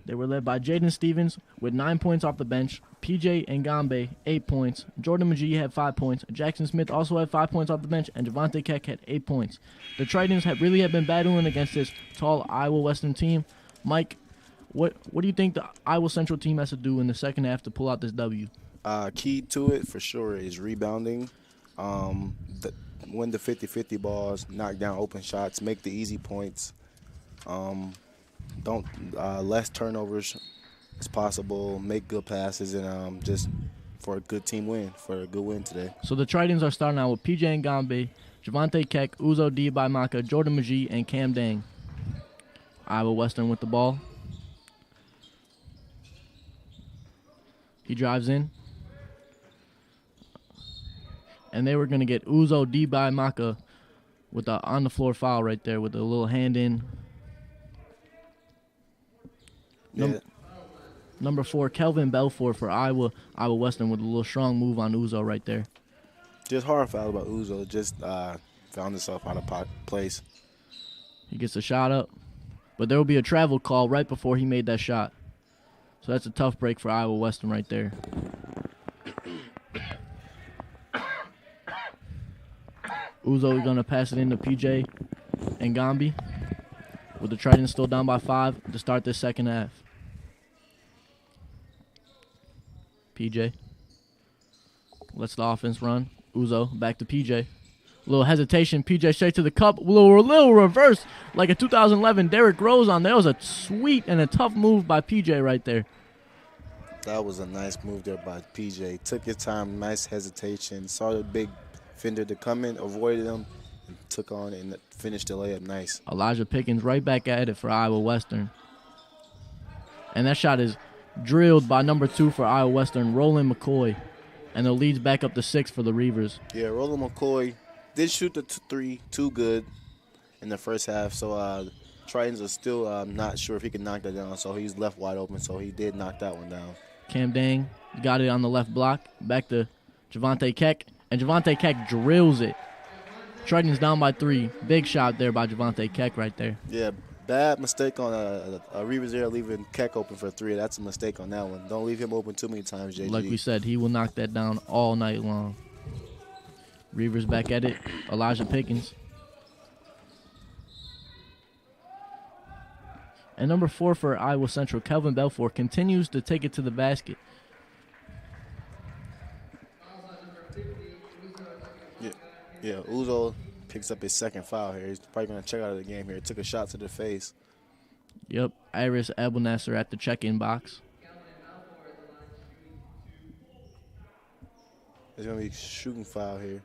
Jaden Stevens with 9 points off the bench. PJ Ngambe, 8 points. Jordan McGee had 5 points. Jackson Smith also had 5 points off the bench, and Javante Keck had 8 points. The Tritons have been battling against this tall Iowa Western team. Mike, what do you think the Iowa Central team has to do in the second half to pull out this W? Key to it for sure is rebounding. Win the 50-50 balls, knock down open shots, make the easy points. Don't less turnovers as possible. Make good passes and just for a good team win, for a good win today. So the Tritons are starting out with PJ Ngambe, Javante Keck, Uzo Diabimaka, Jordan McGee, and Cam Dang. Iowa Western with the ball. He drives in. And they were going to get Uzo Diabimaka with the on-the-floor foul right there with a little hand in. Yeah. Number 4, Kelvin Belfort for Iowa Western with a little strong move on Uzo right there. Just hard foul about Uzo. Just found himself out of place. He gets a shot up. But there will be a travel call right before he made that shot. So that's a tough break for Iowa Western right there. Uzo is going to pass it into PJ Ngambe with the Tritons still down by 5 to start this second half. PJ lets the offense run. Uzo back to PJ. A little hesitation. PJ straight to the cup. A little reverse like a 2011 Derrick Rose on there. That was a sweet and a tough move by PJ right there. That was a nice move there by PJ. Took his time, nice hesitation. Saw the big fender to come in, avoided him, and took on and finished the layup nice. Elijah Pickens right back at it for Iowa Western. And that shot is drilled by number 2 for Iowa Western, Roland McCoy. And the lead's back up to 6 for the Reivers. Yeah, Roland McCoy did shoot the 3 too good in the first half, so Tritons are still not sure if he can knock that down, so he's left wide open, so he did knock that one down. Cam Dang got it on the left block. Back to Javante Keck. And Javante Keck drills it. Tritons down by 3. Big shot there by Javante Keck right there. Yeah, bad mistake on Reivers there, leaving Keck open for 3. That's a mistake on that one. Don't leave him open too many times, JG. Like we said, he will knock that down all night long. Reivers back at it. Elijah Pickens. And number 4 for Iowa Central, Kelvin Belfort, continues to take it to the basket. Yeah, Uzo picks up his second foul here. He's probably going to check out of the game here. Took a shot to the face. Yep, Iris Abelnasser at the check-in box. There's going to be a shooting foul here.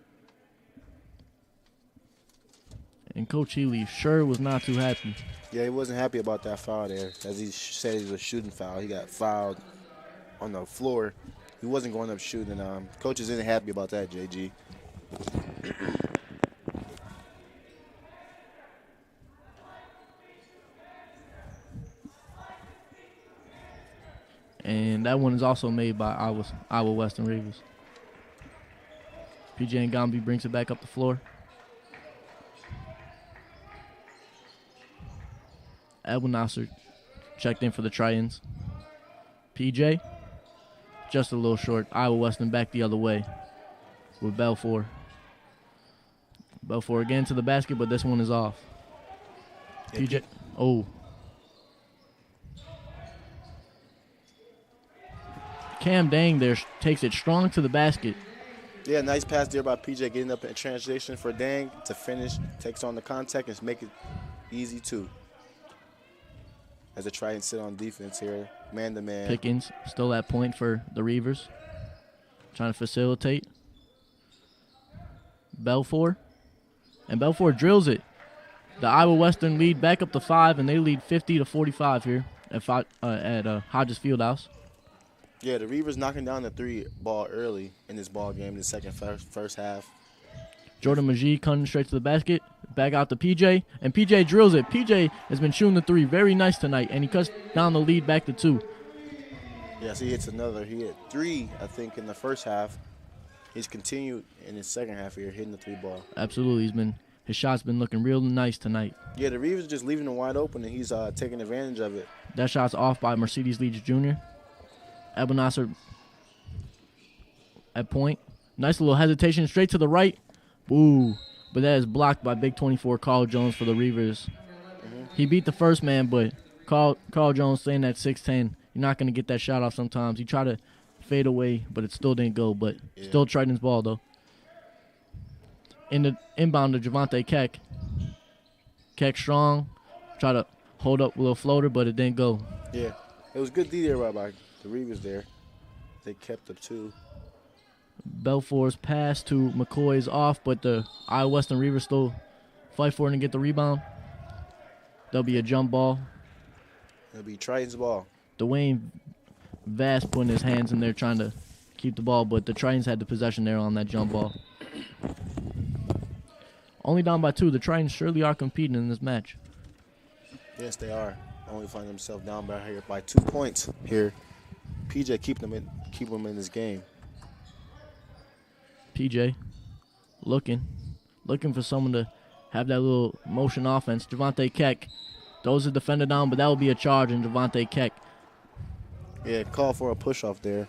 And Coach Healy sure was not too happy. Yeah, he wasn't happy about that foul there. As he said it was a shooting foul. He got fouled on the floor. He wasn't going up shooting. Coaches isn't happy about that, JG. And that one is also made by Iowa Western Reivers. PJ Ngambe brings it back up the floor. Abel Nasser checked in for the Tritons. PJ, just a little short. Iowa Western back the other way with Belfort. Belfort again to the basket, but this one is off. PJ, Cam Dang there takes it strong to the basket. Yeah, nice pass there by PJ, getting up in transition for Dang to finish. Takes on the contact and make it easy too. As the Tritons sit on defense here, man-to-man. Pickens still at point for the Reivers. Trying to facilitate. Belfort. And Belfort drills it. The Iowa Western lead back up to 5, and they lead 50-45 here at Hodges Fieldhouse. Yeah, the Reivers knocking down the 3 ball early in this ball game in the first half. Jordan McGee coming straight to the basket. Back out to PJ, and PJ drills it. PJ has been shooting the 3 very nice tonight, and he cuts down the lead back to 2. Yes, he hits another. He hit 3, I think, in the first half. He's continued in his second half here, hitting the 3 ball. Absolutely. His shot's been looking real nice tonight. Yeah, the Reivers just leaving him wide open, and he's taking advantage of it. That shot's off by Mercedes Leach Jr. Abel Nasser at point. Nice little hesitation straight to the right. Ooh. But that is blocked by Big 24 Carl Jones for the Reivers. He beat the first man, but Carl Jones saying that 6'10", you're not going to get that shot off sometimes. He tried to fade away, but it still didn't go. But still Triton's ball, though. In the inbound to Javante Keck. Keck strong. Try to hold up with a little floater, but it didn't go. Yeah, it was good D there by the Reivers there. They kept up 2. Belfour's pass to McCoy is off, but the Iowa Western Reivers still fight for it and get the rebound. There'll be a jump ball. It'll be Triton's ball. Dwayne Vass putting his hands in there trying to keep the ball, but the Tritons had the possession there on that jump ball. Only down by 2. The Tritons surely are competing in this match. Yes, they are. Only find themselves down by 2 points here. PJ keep them in this game. PJ looking for someone to have that little motion offense. Javante Keck throws the defender down, but that will be a charge in Javante Keck. Yeah, call for a push-off there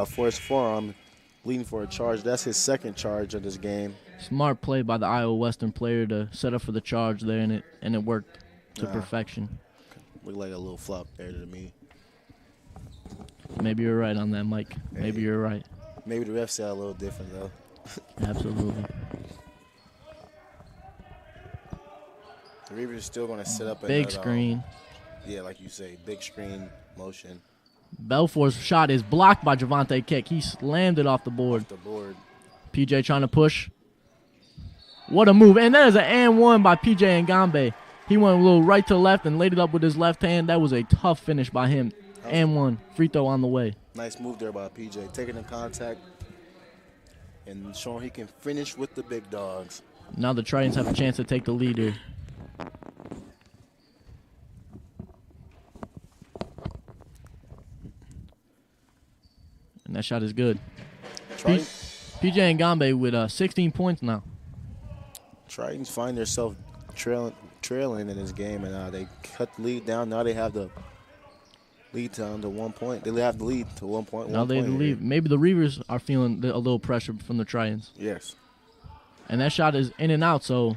for his forearm, leading for a charge. That's his second charge of this game. Smart play by the Iowa Western player to set up for the charge there, and it worked to perfection. Looked like a little flop there to me. Maybe you're right on that, Mike. Maybe you're right. Maybe the refs said a little different, though. Absolutely. The Reivers are still going to set up big screen. Yeah, like you say, big screen motion. Belfour's shot is blocked by Javante Keck. He slammed it off the board. PJ trying to push. What a move. And that is an and one by PJ Ngambe. He went a little right to left and laid it up with his left hand. That was a tough finish by him. And one. Free throw on the way. Nice move there by PJ. Taking the contact and showing he can finish with the big dogs. Now the Tritons have a chance to take the lead here. And that shot is good. PJ Ngambe with 16 points now. Tritons find themselves trailing in this game, and they cut the lead down. Now they have the lead down to 1 point. They have the lead to 1 point. Now they lead. Maybe the Reivers are feeling a little pressure from the Tritons. Yes. And that shot is in and out, so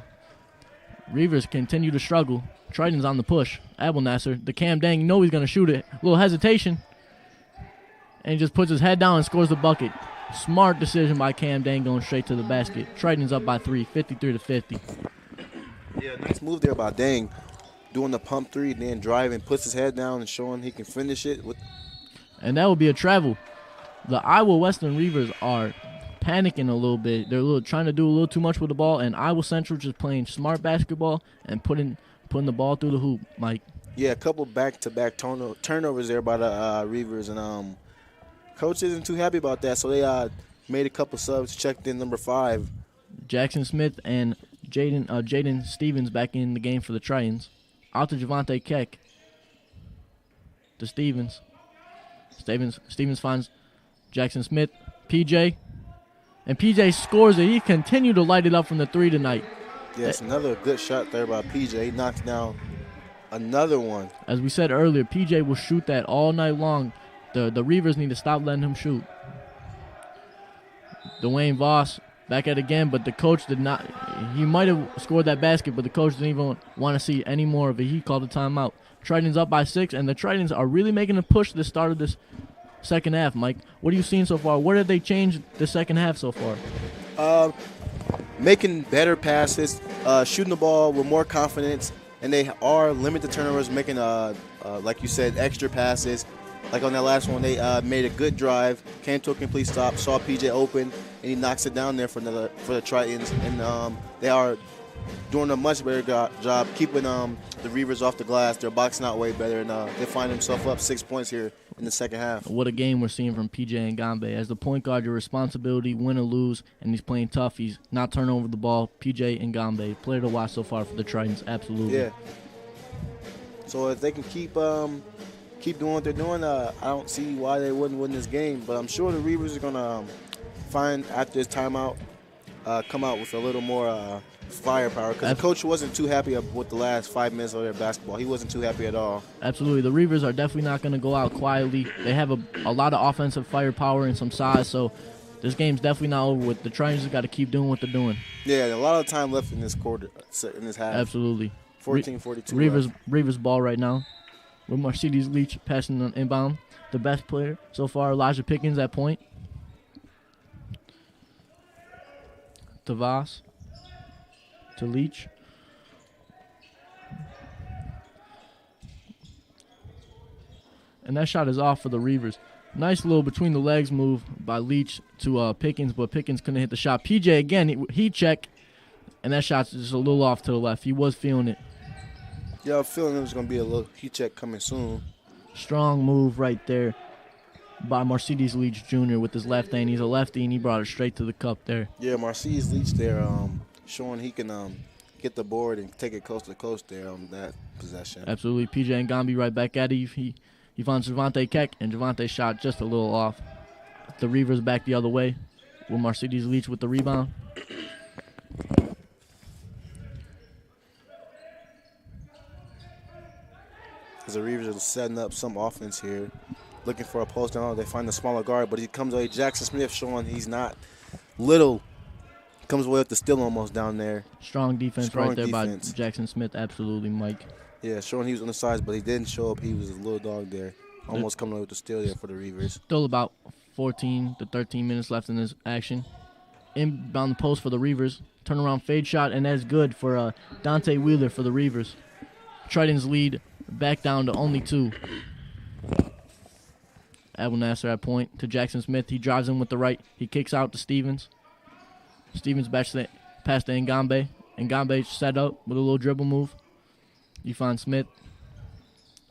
Reivers continue to struggle. Tritons on the push. Abel Nasser, the Cam Dang, know he's going to shoot it. A little hesitation. And he just puts his head down and scores the bucket. Smart decision by Cam Dang going straight to the basket. Tritons up by 3, 53-50. Yeah, nice move there by Dang. Doing the pump 3, then driving, puts his head down and showing he can finish it. And that will be a travel. The Iowa Western Reivers are panicking a little bit. They're trying to do a little too much with the ball, and Iowa Central just playing smart basketball and putting the ball through the hoop, Mike. Yeah, a couple back-to-back turnovers there by the Reivers, and coach isn't too happy about that, so they made a couple subs, checked in number 5. Jackson Smith and Jaden Stevens back in the game for the Tritons. Out to Javante Keck. To Stevens. Stevens finds Jackson Smith. PJ. And PJ scores it. He continued to light it up from the 3 tonight. Yes, another good shot there by PJ. He knocks down another one. As we said earlier, PJ will shoot that all night long. The Reivers need to stop letting him shoot. Dwayne Voss back at it again, but the coach did not. He might have scored that basket, but the coach didn't even want to see any more of it. He called a timeout. Tritons up by 6, and the Tritons are really making a push at the start of this second half, Mike. What are you seeing so far? What have they changed the second half so far? Making better passes, shooting the ball with more confidence, and they are limited turnovers, making, like you said, extra passes. Like on that last one, they made a good drive, came to a complete stop, saw PJ open, and he knocks it down there for the Tritons. And they are doing a much better job keeping the Reivers off the glass. They're boxing out way better, and they find themselves up 6 points here in the second half. What a game we're seeing from PJ Ngambe. As the point guard, your responsibility, win or lose, and he's playing tough. He's not turning over the ball. PJ Ngambe, player to watch so far for the Tritons, absolutely. Yeah. So if they can keep keep doing what they're doing, I don't see why they wouldn't win this game. But I'm sure the Reivers are gonna find after this timeout, come out with a little more firepower because the coach wasn't too happy with the last 5 minutes of their basketball. He wasn't too happy at all. Absolutely. The Reivers are definitely not going to go out quietly. They have a lot of offensive firepower and some size, so this game's definitely not over with. The Tritons got to keep doing what they're doing. Yeah, a lot of time left in this quarter, in this half. Absolutely. 14-42 Reivers ball right now with Mercedes Leach passing on inbound. The best player so far, Elijah Pickens at point. To Voss. To Leach. And that shot is off for the Reivers. Nice little between the legs move by Leach to Pickens, but Pickens couldn't hit the shot. PJ again, he check, and that shot's just a little off to the left. He was feeling it. Yeah, I'm feeling it was going to be a little heat check coming soon. Strong move right there by Mercedes Leach Jr. with his left hand. He's a lefty, and he brought it straight to the cup there. Yeah, Mercedes Leach there showing he can get the board and take it coast to coast there on that possession. Absolutely. PJ Ngambi right back at it. He finds Javante Keck, and Javante shot just a little off. The Reivers back the other way with Mercedes Leach with the rebound. As the Reivers are setting up some offense here, looking for a post down. They find the smaller guard, but he comes away. Jackson Smith showing he's not little. Comes away with the steal almost down there. Strong defense right there by Jackson Smith. Absolutely, Mike. Yeah, showing he was on the sides, but he didn't show up. He was a little dog there. Almost coming away with the steal there for the Reivers. Still about 14 to 13 minutes left in this action. Inbound the post for the Reivers. Turnaround fade shot, and that's good for Dante Wheeler for the Reivers. Tritons lead back down to only 2. Abel Nasser at point to Jackson Smith. He drives in with the right. He kicks out to Stevens. Stevens past to Ngambe. Ngambe set up with a little dribble move. You find Smith.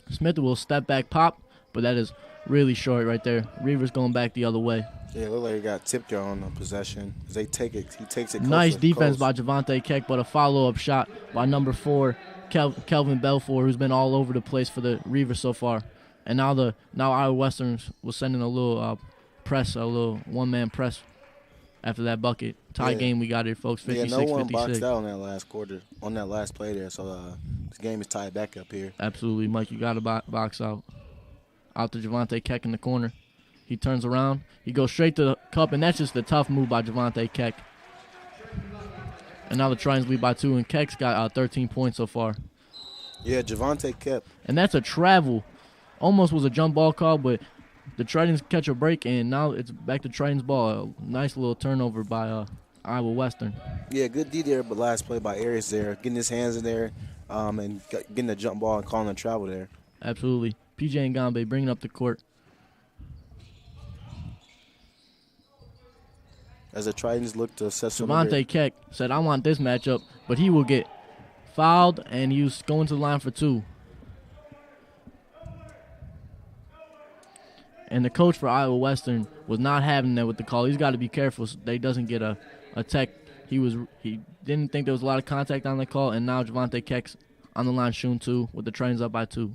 Smith will step back pop, but that is really short right there. Reivers going back the other way. Yeah, it looked like he got tipped there on the possession. As they take it, he takes it. Nice defense by Javante Keck, but a follow-up shot by number 4, Kelvin Belfort, who's been all over the place for the Reivers so far. And now Iowa Westerns was sending a little press, a little one-man press after that bucket. Tie game we got here, folks, 56-56. Yeah, no one boxed out on that last quarter, on that last play there. So this game is tied back up here. Absolutely, Mike. You got to box out. Out to Javante Keck in the corner. He turns around. He goes straight to the cup, and that's just a tough move by Javante Keck. And now the Tritons lead by 2, and Keck's got 13 points so far. Yeah, Javante Keck. And that's a travel. Almost was a jump ball call, but the Tritons catch a break, and now it's back to Tritons ball. A nice little turnover by Iowa Western. Yeah, good D there, but last play by Arias there, getting his hands in there and getting the jump ball and calling a travel there. Absolutely. PJ Ngambe bringing up the court. As the Tritons look to assess Javante Keck said, I want this matchup, but he will get fouled, and he was going to the line for 2. And the coach for Iowa Western was not having that with the call. He's got to be careful so that he doesn't get a tech. He didn't think there was a lot of contact on the call, and now Javante Keck's on the line shooting 2 with the Tritons up by 2.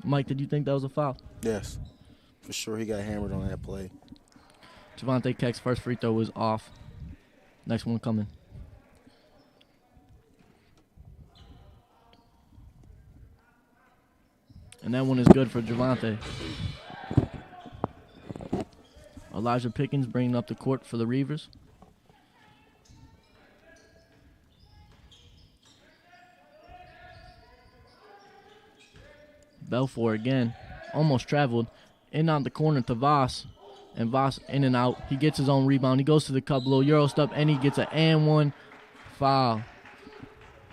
Mike, did you think that was a foul? Yes, for sure. He got hammered on that play. Javante Keck's first free throw was off. Next one coming. And that one is good for Javante. Elijah Pickens bringing up the court for the Reivers. Belfort again. Almost traveled. In on the corner to Voss. And Voss in and out. He gets his own rebound. He goes to the cup, little Euro step, and he gets an and 1 foul.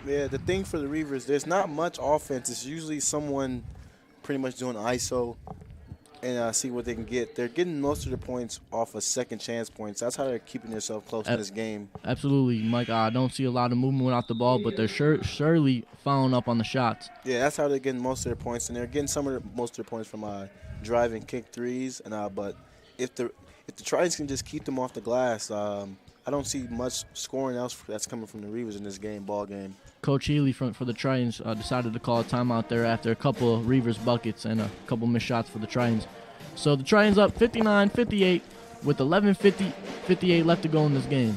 Yeah, the thing for the Reivers, there's not much offense. It's usually someone pretty much doing ISO and see what they can get. They're getting most of their points off of second chance points. That's how they're keeping themselves close in this game. Absolutely, Mike. I don't see a lot of movement without the ball, but they're surely following up on the shots. Yeah, that's how they're getting most of their points, and they're getting most of their points from drive and kick threes. And but if the Tritons can just keep them off the glass, I I don't see much scoring else that's coming from the Reivers in this ball game. Coach Healy for the Tritons decided to call a timeout there after a couple of Reivers buckets and a couple missed shots for the Tritons. So the Tritons up 59-58 with 11:58 left to go in this game.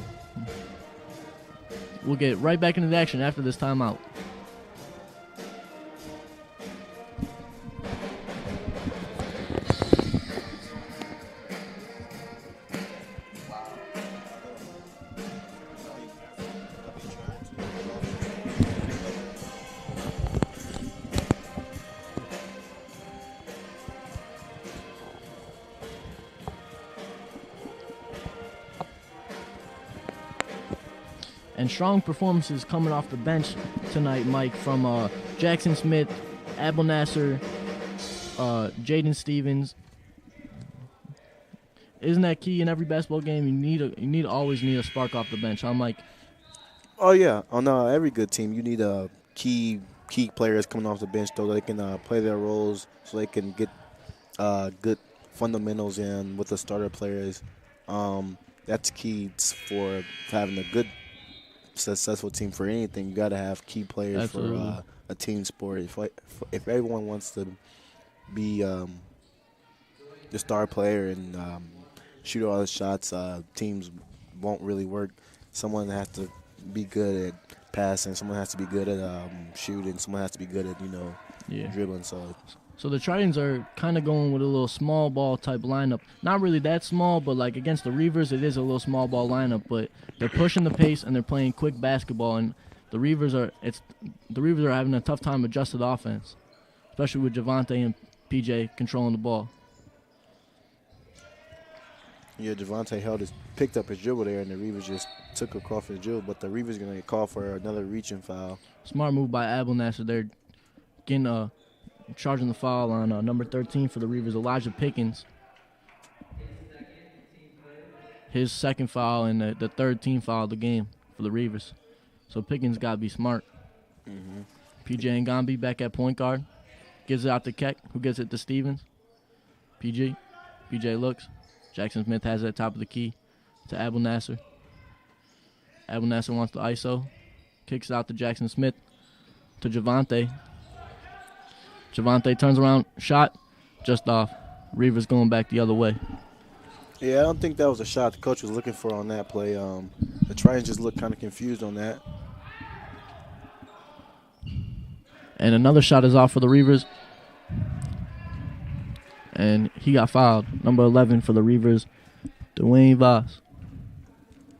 We'll get right back into the action after this timeout. And strong performances coming off the bench tonight, Mike, from Jackson Smith, Abel Nasser, Jaden Stevens. Isn't that key in every basketball game? You always need a spark off the bench, huh, Mike? Oh yeah, on every good team, you need key players coming off the bench so they can play their roles, so they can get good fundamentals in with the starter players. That's key for having a good, successful team for anything. You got to have key players. Absolutely. For a team sport. If everyone wants to be the star player and shoot all the shots, teams won't really work. Someone has to be good at passing. Someone has to be good at shooting. Someone has to be good at dribbling. So the Tritons are kind of going with a little small ball type lineup. Not really that small, but like against the Reivers, it is a little small ball lineup. But they're pushing the pace and they're playing quick basketball. And the Reivers are having a tough time adjusting the offense, especially with Javante and PJ controlling the ball. Yeah, Javante picked up his dribble there, and the Reivers just took a call for the dribble. But the Reivers going to get called for another reaching foul. Smart move by Abel Nasser. They're getting charging the foul on number 13 for the Reivers, Elijah Pickens. His second foul and the third team foul of the game for the Reivers. So Pickens got to be smart. Mm-hmm. PJ Ngambi back at point guard. Gives it out to Keck, who gets it to Stevens. PJ looks. Jackson Smith has it at top of the key to Abel Nasser. Abel Nasser wants the ISO. Kicks it out to Jackson Smith to Javante. Javante turns around, shot, just off. Reivers going back the other way. Yeah, I don't think that was a shot the coach was looking for on that play. The Tritons just looked kind of confused on that. And another shot is off for the Reivers. And he got fouled. Number 11 for the Reivers, Dwayne Voss.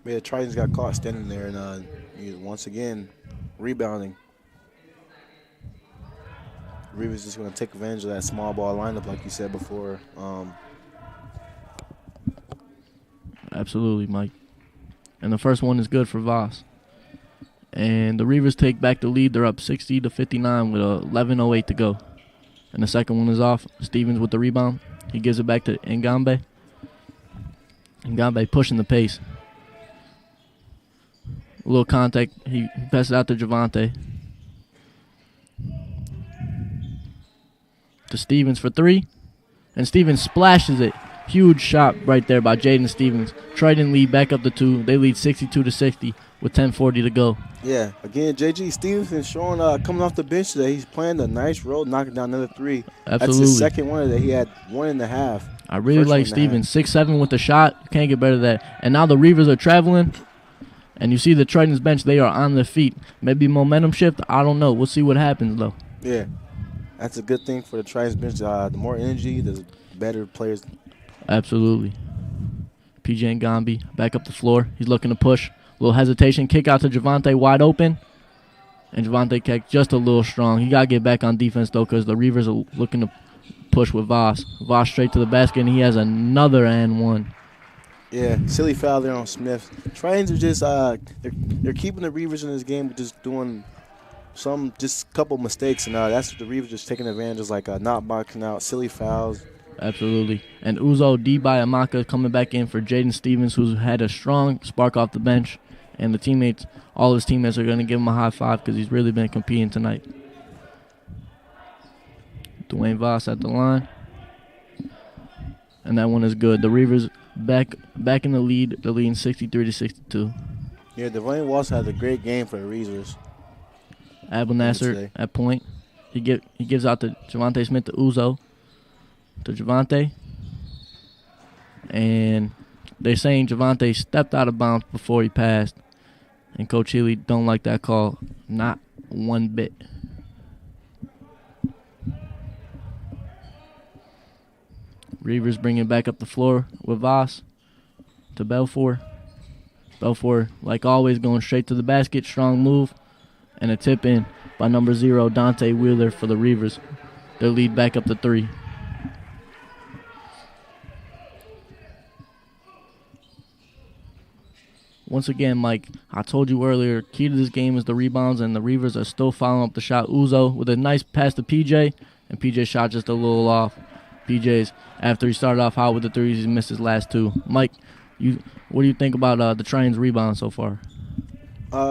Yeah, the Tritons got caught standing there and once again rebounding. Reivers just going to take advantage of that small ball lineup, like you said before. Absolutely, Mike. And the first one is good for Voss. And the Reivers take back the lead. They're up 60-59 with 11:08 to go. And the second one is off. Stevens with the rebound. He gives it back to Ngambe. Ngambe pushing the pace. A little contact. He passes it out to Javante. To Stevens for three. And Stevens splashes it. Huge shot right there by Jaden Stevens. Triton lead back up to 2. They lead 62-60 with 10:40 to go. Yeah, again, J.G. Stevenson showing coming off the bench today. He's playing a nice role, knocking down another 3. Absolutely. That's his second one today. He had 1.5. I really like Stevens. 6'7" with the shot. You can't get better than that. And now the Reivers are traveling. And you see the Tritons bench, they are on their feet. Maybe momentum shift. I don't know. We'll see what happens, though. Yeah, that's a good thing for the Tritons bench. The more energy, the better players. Absolutely. PJ Ngambi back up the floor. He's looking to push. A little hesitation. Kick out to Javante wide open. And Javante Keck just a little strong. He got to get back on defense, though, because the Reivers are looking to push with Voss. Voss straight to the basket, and he has another and one. Yeah, silly foul there on Smith. Tritons are just they're keeping the Reivers in this game, but just doing just a couple mistakes, and that's what the Reivers just taking advantage of, like not boxing out, silly fouls. Absolutely. And Uzo D-By Amaka coming back in for Jaden Stevens, who's had a strong spark off the bench. And all his teammates are going to give him a high five because he's really been competing tonight. Dwayne Voss at the line. And that one is good. The Reivers back in the lead. They're leading 63-62. Yeah, Dwayne Walsh had a great game for the Reivers. Abel Nasser today. at point. He gives out to Javante Smith to Uzo. To Javante. And they're saying Javante stepped out of bounds before he passed. And Coach Healy don't like that call. Not one bit. Reivers bringing back up the floor with Voss to Belfour. Belfour, like always, going straight to the basket. Strong move. And a tip in by number 0, Dante Wheeler for the Reivers. Their lead back up to 3. Once again, Mike, I told you earlier, key to this game is the rebounds, and the Reivers are still following up the shot. Uzo with a nice pass to PJ, and PJ shot just a little off. PJ's, after he started off hot with the threes, he missed his last 2. Mike, what do you think about the Tritons' rebound so far?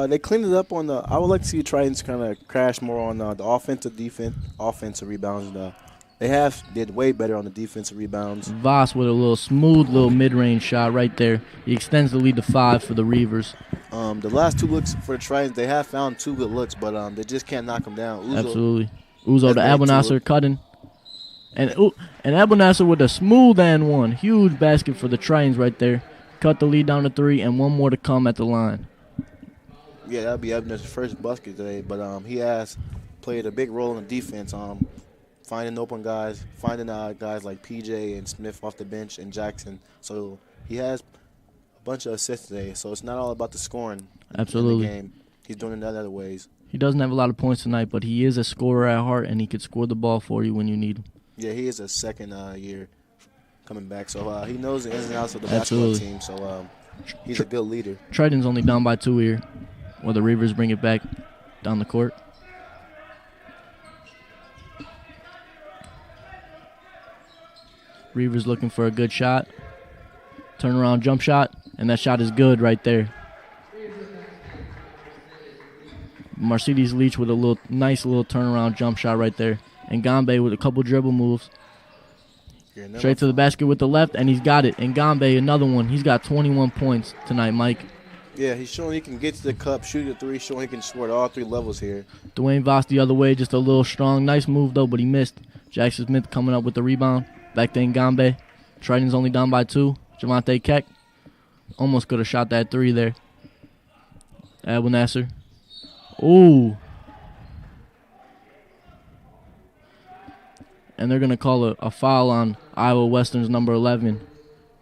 They cleaned it up on the. I would like to see Tritons kind of crash more on the offensive rebounds. They did way better on the defensive rebounds. Voss with a little smooth little mid-range shot right there. He extends the lead to 5 for the Reivers. The last 2 looks for the Tritons, they have found 2 good looks, but they just can't knock them down. Absolutely. Uzo to Abel Nasser cutting. And Abel Nasser with a smooth and one. Huge basket for the Tritons right there. Cut the lead down to 3, and one more to come at the line. Yeah, that'll be Abner's first basket today, but he has played a big role in the defense. Finding open guys, finding guys like PJ and Smith off the bench and Jackson. So he has a bunch of assists today. So it's not all about the scoring. Absolutely. In the game. He's doing it in other ways. He doesn't have a lot of points tonight, but he is a scorer at heart, and he could score the ball for you when you need him. Yeah, he is a second year coming back. So he knows the ins and outs of the basketball team. So he's a good leader. Triton's only down by 2 here, while the Reivers bring it back down the court. Reivers looking for a good shot. Turnaround jump shot, and that shot is good right there. Mercedes Leach with a nice little turnaround jump shot right there. And Gambe with a couple dribble moves. Straight to the basket with the left, and he's got it. And Gambe, another one. He's got 21 points tonight, Mike. Yeah, he's showing he can get to the cup, shoot a 3, showing he can score at all 3 levels here. Dwayne Voss the other way, just a little strong. Nice move, though, but he missed. Jackson Smith coming up with the rebound. Back to Ngambe. Tritons only down by 2. Javante Keck almost could have shot that 3 there. Abel Nasser. Ooh. And they're going to call a foul on Iowa Western's number 11.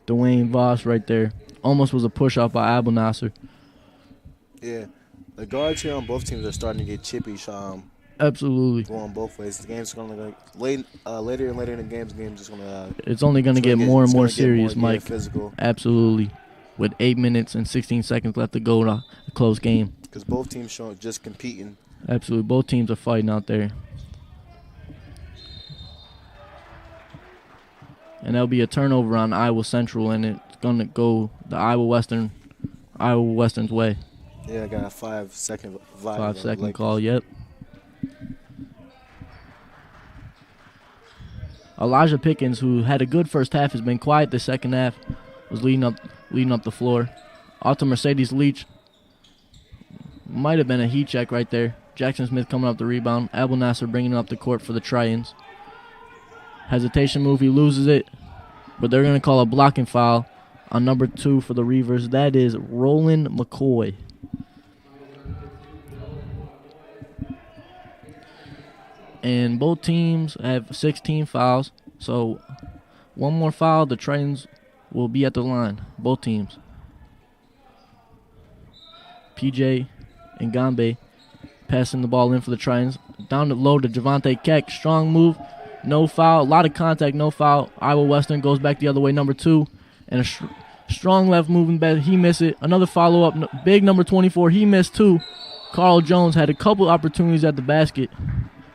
Dwayne Voss right there. Almost was a push-off by Abel Nasser. Yeah. The guards here on both teams are starting to get chippy. Absolutely. Going both ways. The game's going to go later and later in the game's just going to. It's only going to get more and more serious, Mike. Physical. Absolutely. With 8 minutes and 16 seconds left to go to a close game. Because both teams showing just competing. Absolutely. Both teams are fighting out there. And there'll be a turnover on Iowa Central, and it's going to go the Iowa Western's way. Yeah, I got a 5-second 5-second call, yep. Elijah Pickens, who had a good first half, has been quiet the second half, was leading up the floor. Out to Mercedes Leach. Might have been a heat check right there. Jackson Smith coming up the rebound. Abel Nasser bringing it up the court for the Tritons. Hesitation move, he loses it. But they're going to call a blocking foul on number 2 for the Reivers. That is Roland McCoy. And both teams have 16 fouls. So one more foul, the Tritons will be at the line. Both teams. PJ and Gambe passing the ball in for the Tritons. Down the low to Javante Keck. Strong move. No foul. A lot of contact. No foul. Iowa Western goes back the other way. Number 2. And a strong left moving back. He missed it. Another follow-up. Big number 24. He missed too. Carl Jones had a couple opportunities at the basket,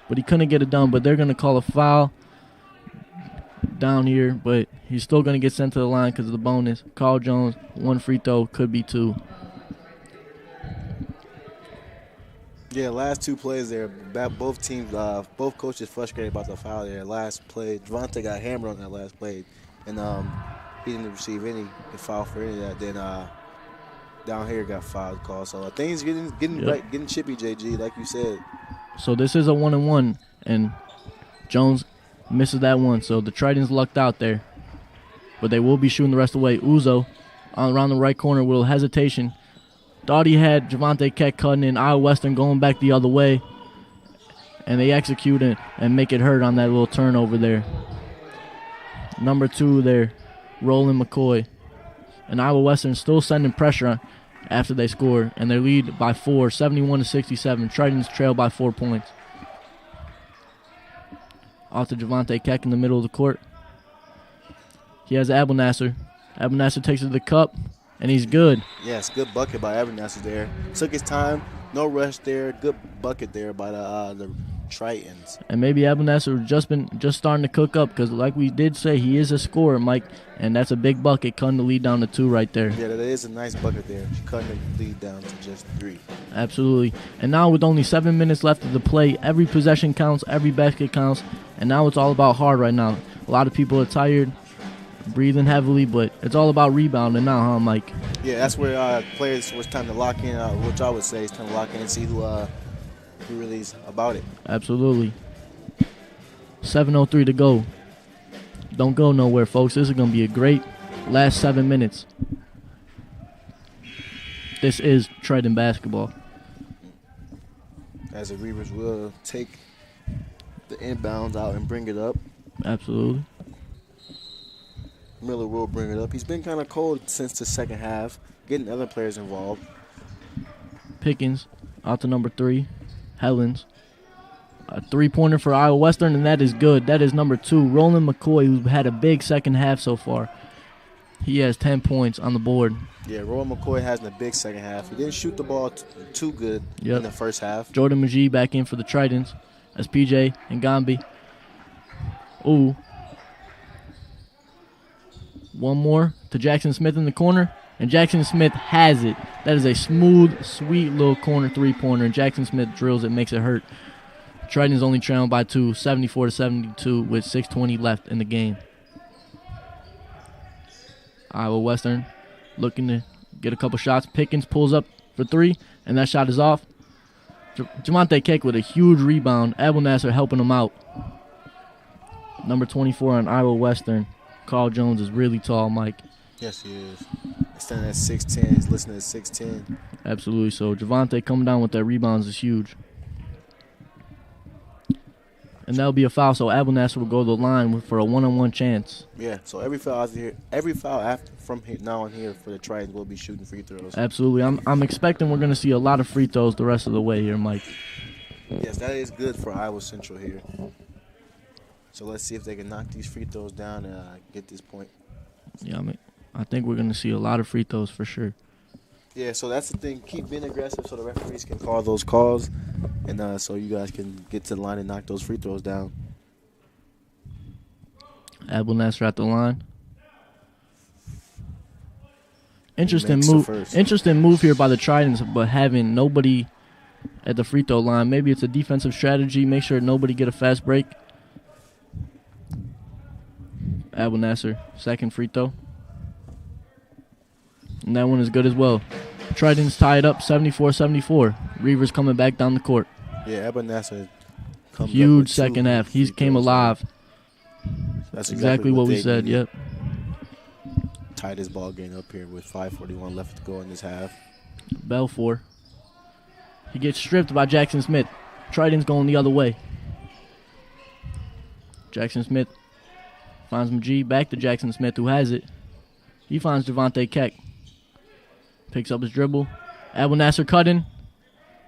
but he couldn't get it done. But they're going to call a foul down here, but he's still going to get sent to the line because of the bonus. Carl Jones, 1 free throw, could be 2. Yeah, last 2 plays there, both teams, both coaches frustrated about the foul there. Last play, Javante got hammered on that last play, and he didn't receive any foul for any of that. Then down here got foul call. So things getting Yep. right, getting chippy, JG, like you said. So this is a 1-and-1, and Jones misses that one. So the Tritons lucked out there. But they will be shooting the rest of the way. Uzo around the right corner with a little hesitation. Thought he had Javante Keck cutting in. Iowa Western going back the other way. And they execute it and make it hurt on that little turnover there. Number 2 there, Roland McCoy. And Iowa Western still sending pressure on after they score. And they lead by 4, 71-67. Tritons trail by 4 points. Off to Javante Keck in the middle of the court. He has Abel Nasser. Abel Nasser takes it to the cup, and he's good. Yes, good bucket by Abernathy there. Took his time, no rush there. Good bucket there by the Tritons. And maybe Abel Nasser just starting to cook up because, like we did say, he is a scorer, Mike, and that's a big bucket, cutting the lead down to 2 right there. Yeah, that is a nice bucket there. Cutting the lead down to just 3. Absolutely. And now with only 7 minutes left of the play, every possession counts, every basket counts, and now it's all about hard right now. A lot of people are tired, breathing heavily, but it's all about rebounding now, huh, Mike? Yeah, that's where players was time to lock in, which I would say is time to lock in and see who really is about it. Absolutely. 7:03 to go. Don't go nowhere, folks. This is going to be a great last 7 minutes. This is Triton basketball. As the Reivers will take the inbounds out and bring it up. Absolutely. Miller will bring it up. He's been kind of cold since the second half, getting other players involved. Pickens out to number 3. Helens. A 3-pointer for Iowa Western, and that is good. That is number 2, Roland McCoy, who had a big second half so far. He has 10 points on the board. Yeah, Roy McCoy has in a big second half. He didn't shoot the ball too good in the first half. Jordan Magee back in for the Tritons as PJ and Gambi. Ooh. One more to Jackson Smith in the corner, and Jackson Smith has it. That is a smooth, sweet little corner 3-pointer, and Jackson Smith drills it, makes it hurt. Tritons only trailing by 2, 74-72 with 6:20 left in the game. Iowa Western looking to get a couple shots. Pickens pulls up for 3, and that shot is off. Javante Keck with a huge rebound. Abel Nasser helping him out. Number 24 on Iowa Western. Carl Jones is really tall, Mike. Yes, he is. He's standing at 6'10". He's listening at 6'10". Absolutely. So Javante coming down with that rebounds is huge. And that'll be a foul, so Abel Nasser will go to the line for a 1-on-1 chance. Yeah, so every foul after from here, now on here for the Tritons will be shooting free throws. Absolutely. I'm expecting we're going to see a lot of free throws the rest of the way here, Mike. Yes, that is good for Iowa Central here. So let's see if they can knock these free throws down and get this point. Yeah, I think we're going to see a lot of free throws for sure. Yeah, so that's the thing. Keep being aggressive so the referees can call those calls, and so you guys can get to the line and knock those free throws down. Abel Nasser at the line. Interesting Makes the move. first. Interesting move here by the Tritons, but having nobody at the free throw line. Maybe it's a defensive strategy. Make sure nobody get a fast break. Abel Nasser, second free throw. And that one is good as well. Tritons tie it up 74-74. Reivers coming back down the court. Yeah, Abel Nasser comes up Huge with second 2 half. He free came throws. alive. That's Exactly what we they said, needed. yep. Tied his ball game up here with 5:41 left to go in this half. Belfour. He gets stripped by Jackson Smith. Tritons going the other way. Jackson Smith finds Magee, back to Jackson Smith, who has it. He finds Javante Keck. Picks up his dribble. Abel Nasser cutting.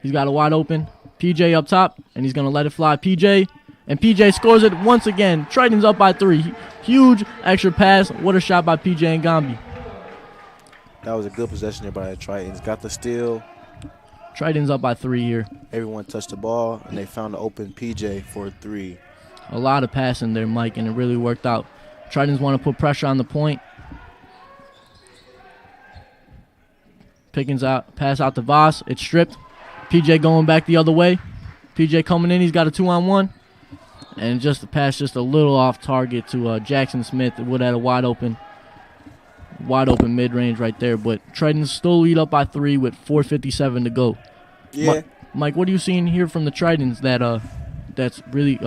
He's got a wide open. PJ up top, and he's going to let it fly. PJ, and PJ scores it once again. Tritons up by 3. Huge extra pass. What a shot by PJ and Gambi. That was a good possession there by the Tritons. Got the steal. Tritons up by 3 here. Everyone touched the ball, and they found the open PJ for a 3. A lot of passing there, Mike, and it really worked out. Tritons want to put pressure on the point. Pickens out, pass out to Voss. It's stripped. PJ going back the other way. PJ coming in. He's got a 2-on-1. And just the pass just a little off target to Jackson Smith. It would have had a wide open. wide open mid-range right there. But Tritons still lead up by 3 with 4:57 to go. Yeah. Mike, what are you seeing here from the Tritons that's really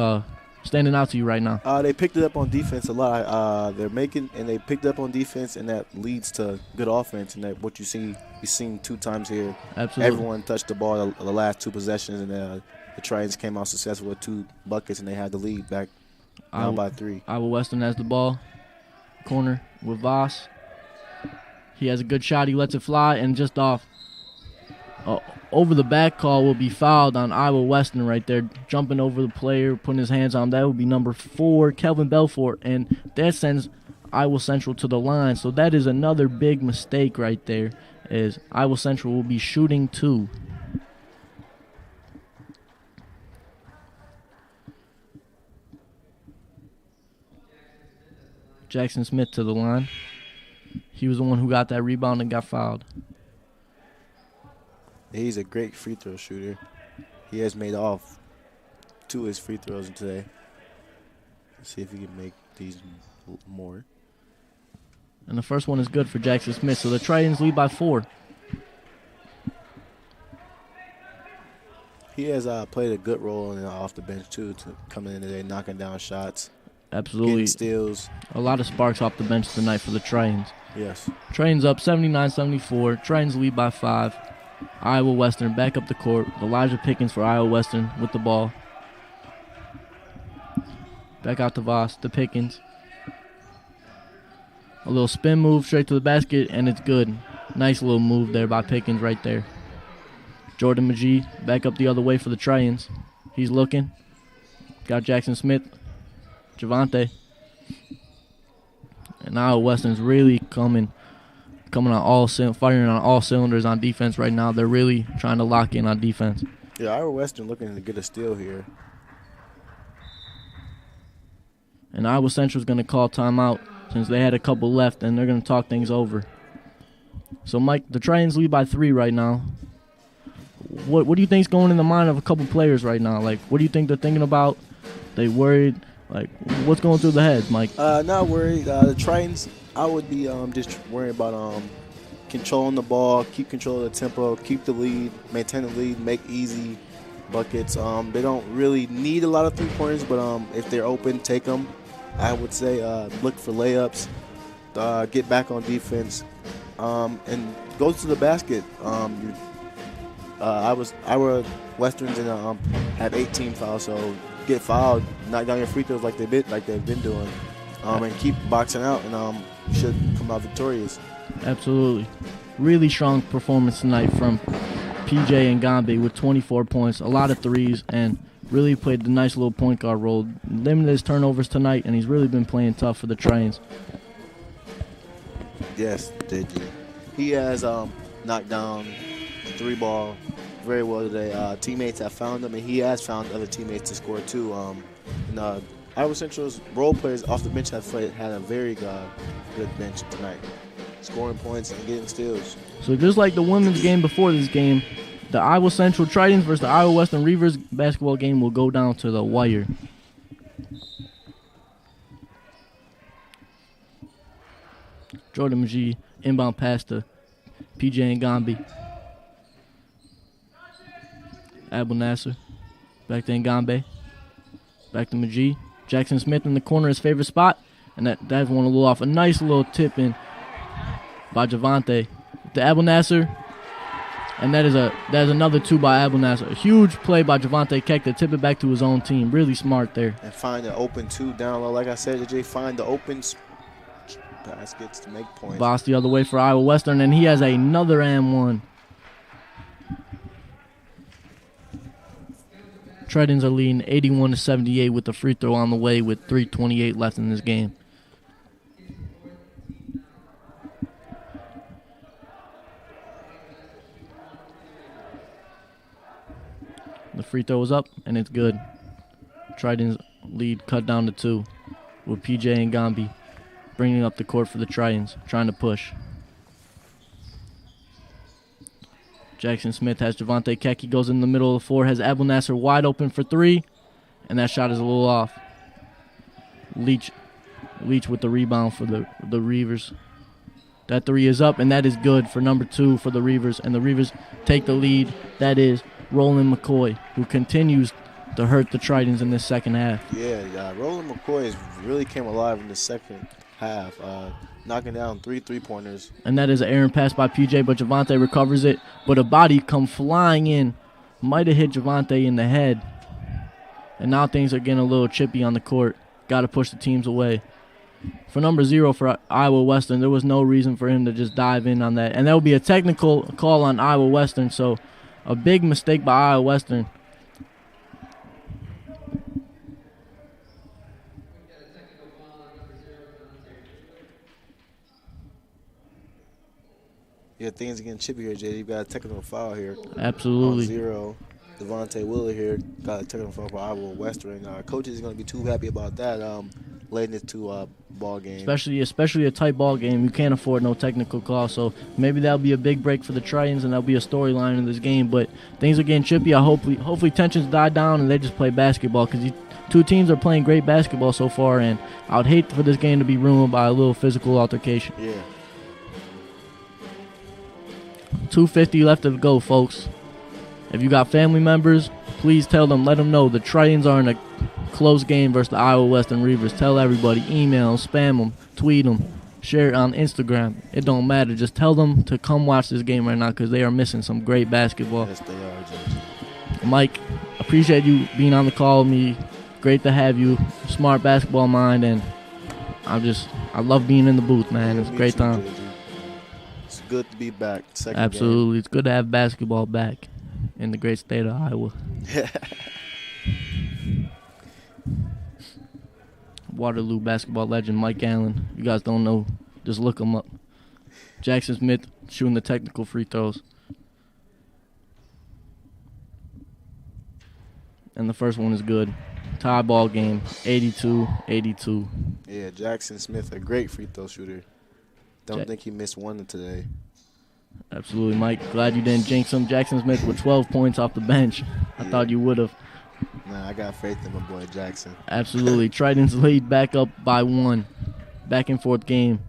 standing out to you right now? They picked it up on defense a lot. They picked up on defense, and that leads to good offense. And that you've seen 2 times here. Absolutely. Everyone touched the ball the last 2 possessions, and the Tritons came out successful with 2 buckets, and they had the lead back down by 3. Iowa Western has the ball. Corner with Voss. He has a good shot. He lets it fly, and just off. Over the back call will be fouled on Iowa Western right there, jumping over the player, putting his hands on him. That would be number 4, Kelvin Belfort, and that sends Iowa Central to the line. So that is another big mistake right there, as Iowa Central will be shooting 2. Jackson Smith to the line. He was the one who got that rebound and got fouled. He's a great free throw shooter. He has made off 2 of his free throws today. Let's see if he can make these more. And the first one is good for Jackson Smith. So the Tritons lead by 4. He has played a good role off the bench, too, to coming in today, knocking down shots. Absolutely. Getting steals. A lot of sparks off the bench tonight for the Tritons. Yes. Tritons up 79-74. Tritons lead by 5. Iowa Western back up the court. Elijah Pickens for Iowa Western with the ball. Back out to Voss, to Pickens. A little spin move straight to the basket, and it's good. Nice little move there by Pickens right there. Jordan McGee back up the other way for the Tritons. He's looking. Got Jackson Smith. Javante. And Iowa Western's really coming on firing on all cylinders on defense right now. They're really trying to lock in on defense. Yeah, Iowa Western looking to get a steal here. And Iowa Central's going to call timeout since they had a couple left, and they're going to talk things over. So, Mike, the Tritons lead by 3 right now. What do you think's going in the mind of a couple players right now? Like, what do you think they're thinking about? They worried? Like, what's going through the heads, Mike? Not worried. The Tritons, I would be just worried about controlling the ball, keep control of the tempo, keep the lead, maintain the lead, make easy buckets. They don't really need a lot of 3-pointers, but if they're open, take them. I would say look for layups, get back on defense, and go to the basket. Iowa Westerns have 18 fouls, so get fouled, knock down your free throws like they've been doing, and keep boxing out, and you should come out victorious. Absolutely. Really strong performance tonight from PJ and Ngambe with 24 points, a lot of threes, and really played the nice little point guard role. Limited his turnovers tonight, and he's really been playing tough for the Tritons. Yes, did you? He has knocked down the 3-ball very well today. Teammates have found him, and he has found other teammates to score too. Iowa Central's role players off the bench had a very good bench tonight, scoring points and getting steals. So just like the women's game before this game, the Iowa Central Tritons versus the Iowa Western Reivers basketball game will go down to the wire. Jordan McGee, inbound pass to PJ Ngambe. Abel Nasser, back to Ngambe, back to McGee. Jackson Smith in the corner, his favorite spot, and that's one a little off. A nice little tip in by Javante to Abel Nasser, and that is another 2 by Abel Nasser. A huge play by Javante Keck to tip it back to his own team. Really smart there. And find the open 2 down low. Like I said, Jay, find the open baskets to make points. Boss the other way for Iowa Western, and he has another and 1. Tritons are leading 81-78 with the free throw on the way with 3:28 left in this game. The free throw is up, and it's good. Tritons lead cut down to 2 with PJ and Ngambe bringing up the court for the Tritons, trying to push. Jackson Smith has Javante Keck. He goes in the middle of the floor, has Abel Nasser wide open for 3, and that shot is a little off. Leach with the rebound for the Reivers. That three is up, and that is good for number 2 for the Reivers. And the Reivers take the lead. That is Roland McCoy, who continues to hurt the Tritons in this second half. Yeah, Roland McCoy really came alive in the second half, knocking down 3 3-pointers. And that is an errant pass by PJ, but Javante recovers it. But a body come flying in. Might have hit Javante in the head. And now things are getting a little chippy on the court. Got to push the teams away. For number 0 for Iowa Western, there was no reason for him to just dive in on that. And there will be a technical call on Iowa Western, so a big mistake by Iowa Western. Yeah, things are getting chippy here, JD. You got a technical foul here. Absolutely. On 0. Devontae Wheeler here got a technical foul for Iowa Western. Coach is going to be too happy about that late into a ball game. Especially a tight ball game. You can't afford no technical call. So maybe that'll be a big break for the Tritons, and that'll be a storyline in this game. But things are getting chippy. Hopefully tensions die down and they just play basketball, because these two teams are playing great basketball so far, and I would hate for this game to be ruined by a little physical altercation. Yeah. 2:50 left to go, folks. If you got family members, please tell them, let them know the Tritons are in a close game versus the Iowa Western Reivers. Tell everybody, email them, spam them, tweet them, share it on Instagram. It don't matter. Just tell them to come watch this game right now, because they are missing some great basketball. Yes, they are, Judge. Mike, appreciate you being on the call with me. Great to have you. Smart basketball mind, and I love being in the booth, man. It's a great time. JD. It's good to be back. Second Absolutely. It's good to have basketball back in the great state of Iowa. Waterloo basketball legend Mike Allen. You guys don't know, just look him up. Jackson Smith shooting the technical free throws. And the first one is good. Tie ball game, 82-82. Yeah, Jackson Smith, a great free throw shooter. Don't think he missed one today. Absolutely, Mike. Glad you didn't jinx him. Jackson Smith with 12 points off the bench. I thought you would have. Nah, I got faith in my boy Jackson. Absolutely. Tritons lead back up by 1. Back and forth game.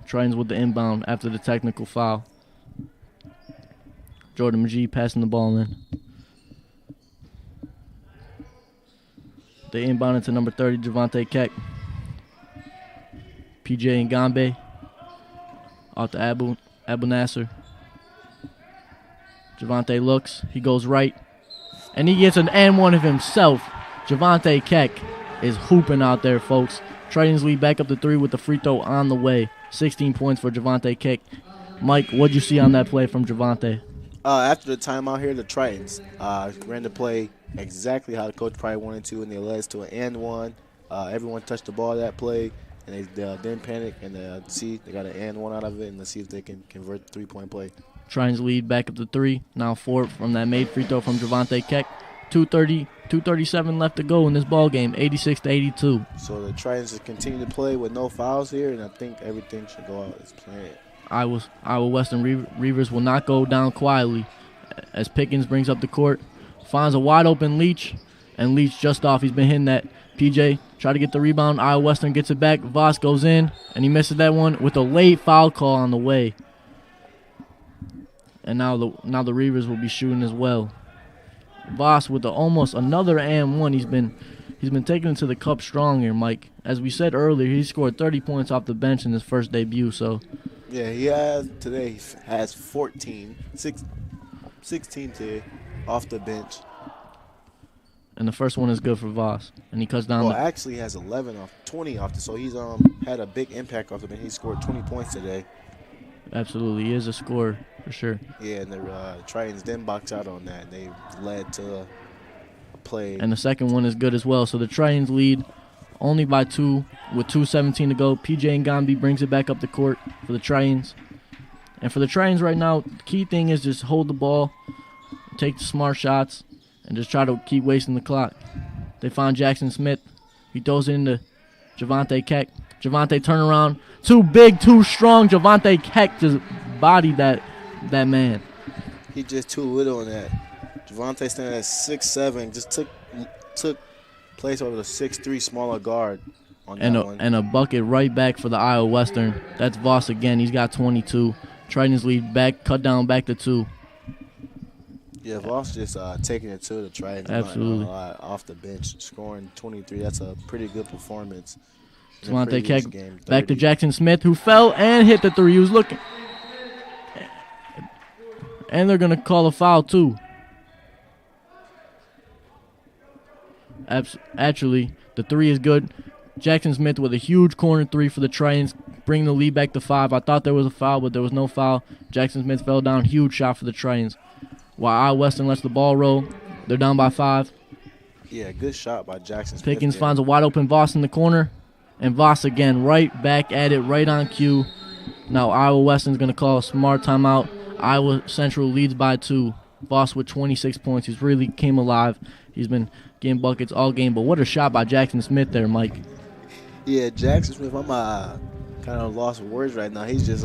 Tritons with the inbound after the technical foul. Jordan McGee passing the ball in. They inbound into number 30, Javante Keck. PJ Ngambe. Off to Abu Nasser. Javante looks. He goes right. And he gets an and one of himself. Javante Keck is hooping out there, folks. Tritons lead back up to 3 with the free throw on the way. 16 points for Javante Keck. Mike, what'd you see on that play from Javante? After the timeout here, the Tritons ran the play exactly how the coach probably wanted to, and they led us to an and one. Everyone touched the ball that play, and they didn't panic, and they got an and one out of it, and let's see if they can convert the 3-point play. Tritons lead back up to 3. Now 4 from that made free throw from Javante Keck. 2:37 left to go in this ball game, 86-82. So the Tritons just continue to play with no fouls here, and I think everything should go out as planned. Iowa Western Reivers will not go down quietly as Pickens brings up the court, finds a wide open Leach, and Leach just off. He's been hitting that. PJ try to get the rebound. Iowa Western gets it back. Voss goes in, and he misses that one with a late foul call on the way. And now the Reivers will be shooting as well. Voss with almost another and one. He's been taking it to the cup strong here, Mike. As we said earlier, he scored 30 points off the bench in his first debut. So yeah, he has 14, 16 today off the bench. And the first one is good for Voss, and he cuts down. Well, actually, he has 20 off. So he's had a big impact off the bench. He scored 20 points today. Absolutely, he is a scorer for sure. Yeah, and the Tritons didn't box out on that. They led to a play. And the second one is good as well. So the Tritons lead only by 2 with 2:17 to go. PJ Ngambe brings it back up the court for the Tritons. And for the Tritons right now, the key thing is just hold the ball, take the smart shots, and just try to keep wasting the clock. They find Jackson Smith. He throws it into Javante Keck. Javante turn around. Too big, too strong. Javante Keck just bodied that man. He just too little on that. Javante standing at 6'7", just took place over the 6'3" smaller guard. on And that one. a bucket right back for the Iowa Western. That's Voss again. He's got 22. Tritons lead back, cut down back to 2. Yeah, Voss just taking it to the Tritons. Absolutely. Off the bench, scoring 23. That's a pretty good performance. Devontae Keck back to Jackson Smith, who fell and hit the 3. He was looking. And they're going to call a foul, too. Actually, the 3 is good. Jackson Smith with a huge corner 3 for the Tritons, bringing the lead back to 5. I thought there was a foul, but there was no foul. Jackson Smith fell down. Huge shot for the Tritons. While Iowa Western lets the ball roll, they're down by 5. Yeah, good shot by Jackson Smith. Pickens finds a wide-open Voss in the corner. And Voss again right back at it, right on cue. Now Iowa Western's going to call a smart timeout. Iowa Central leads by 2. Voss with 26 points. He's really came alive. He's been getting buckets all game. But what a shot by Jackson Smith there, Mike. Yeah, Jackson Smith, I'm kind of lost for words right now. He's just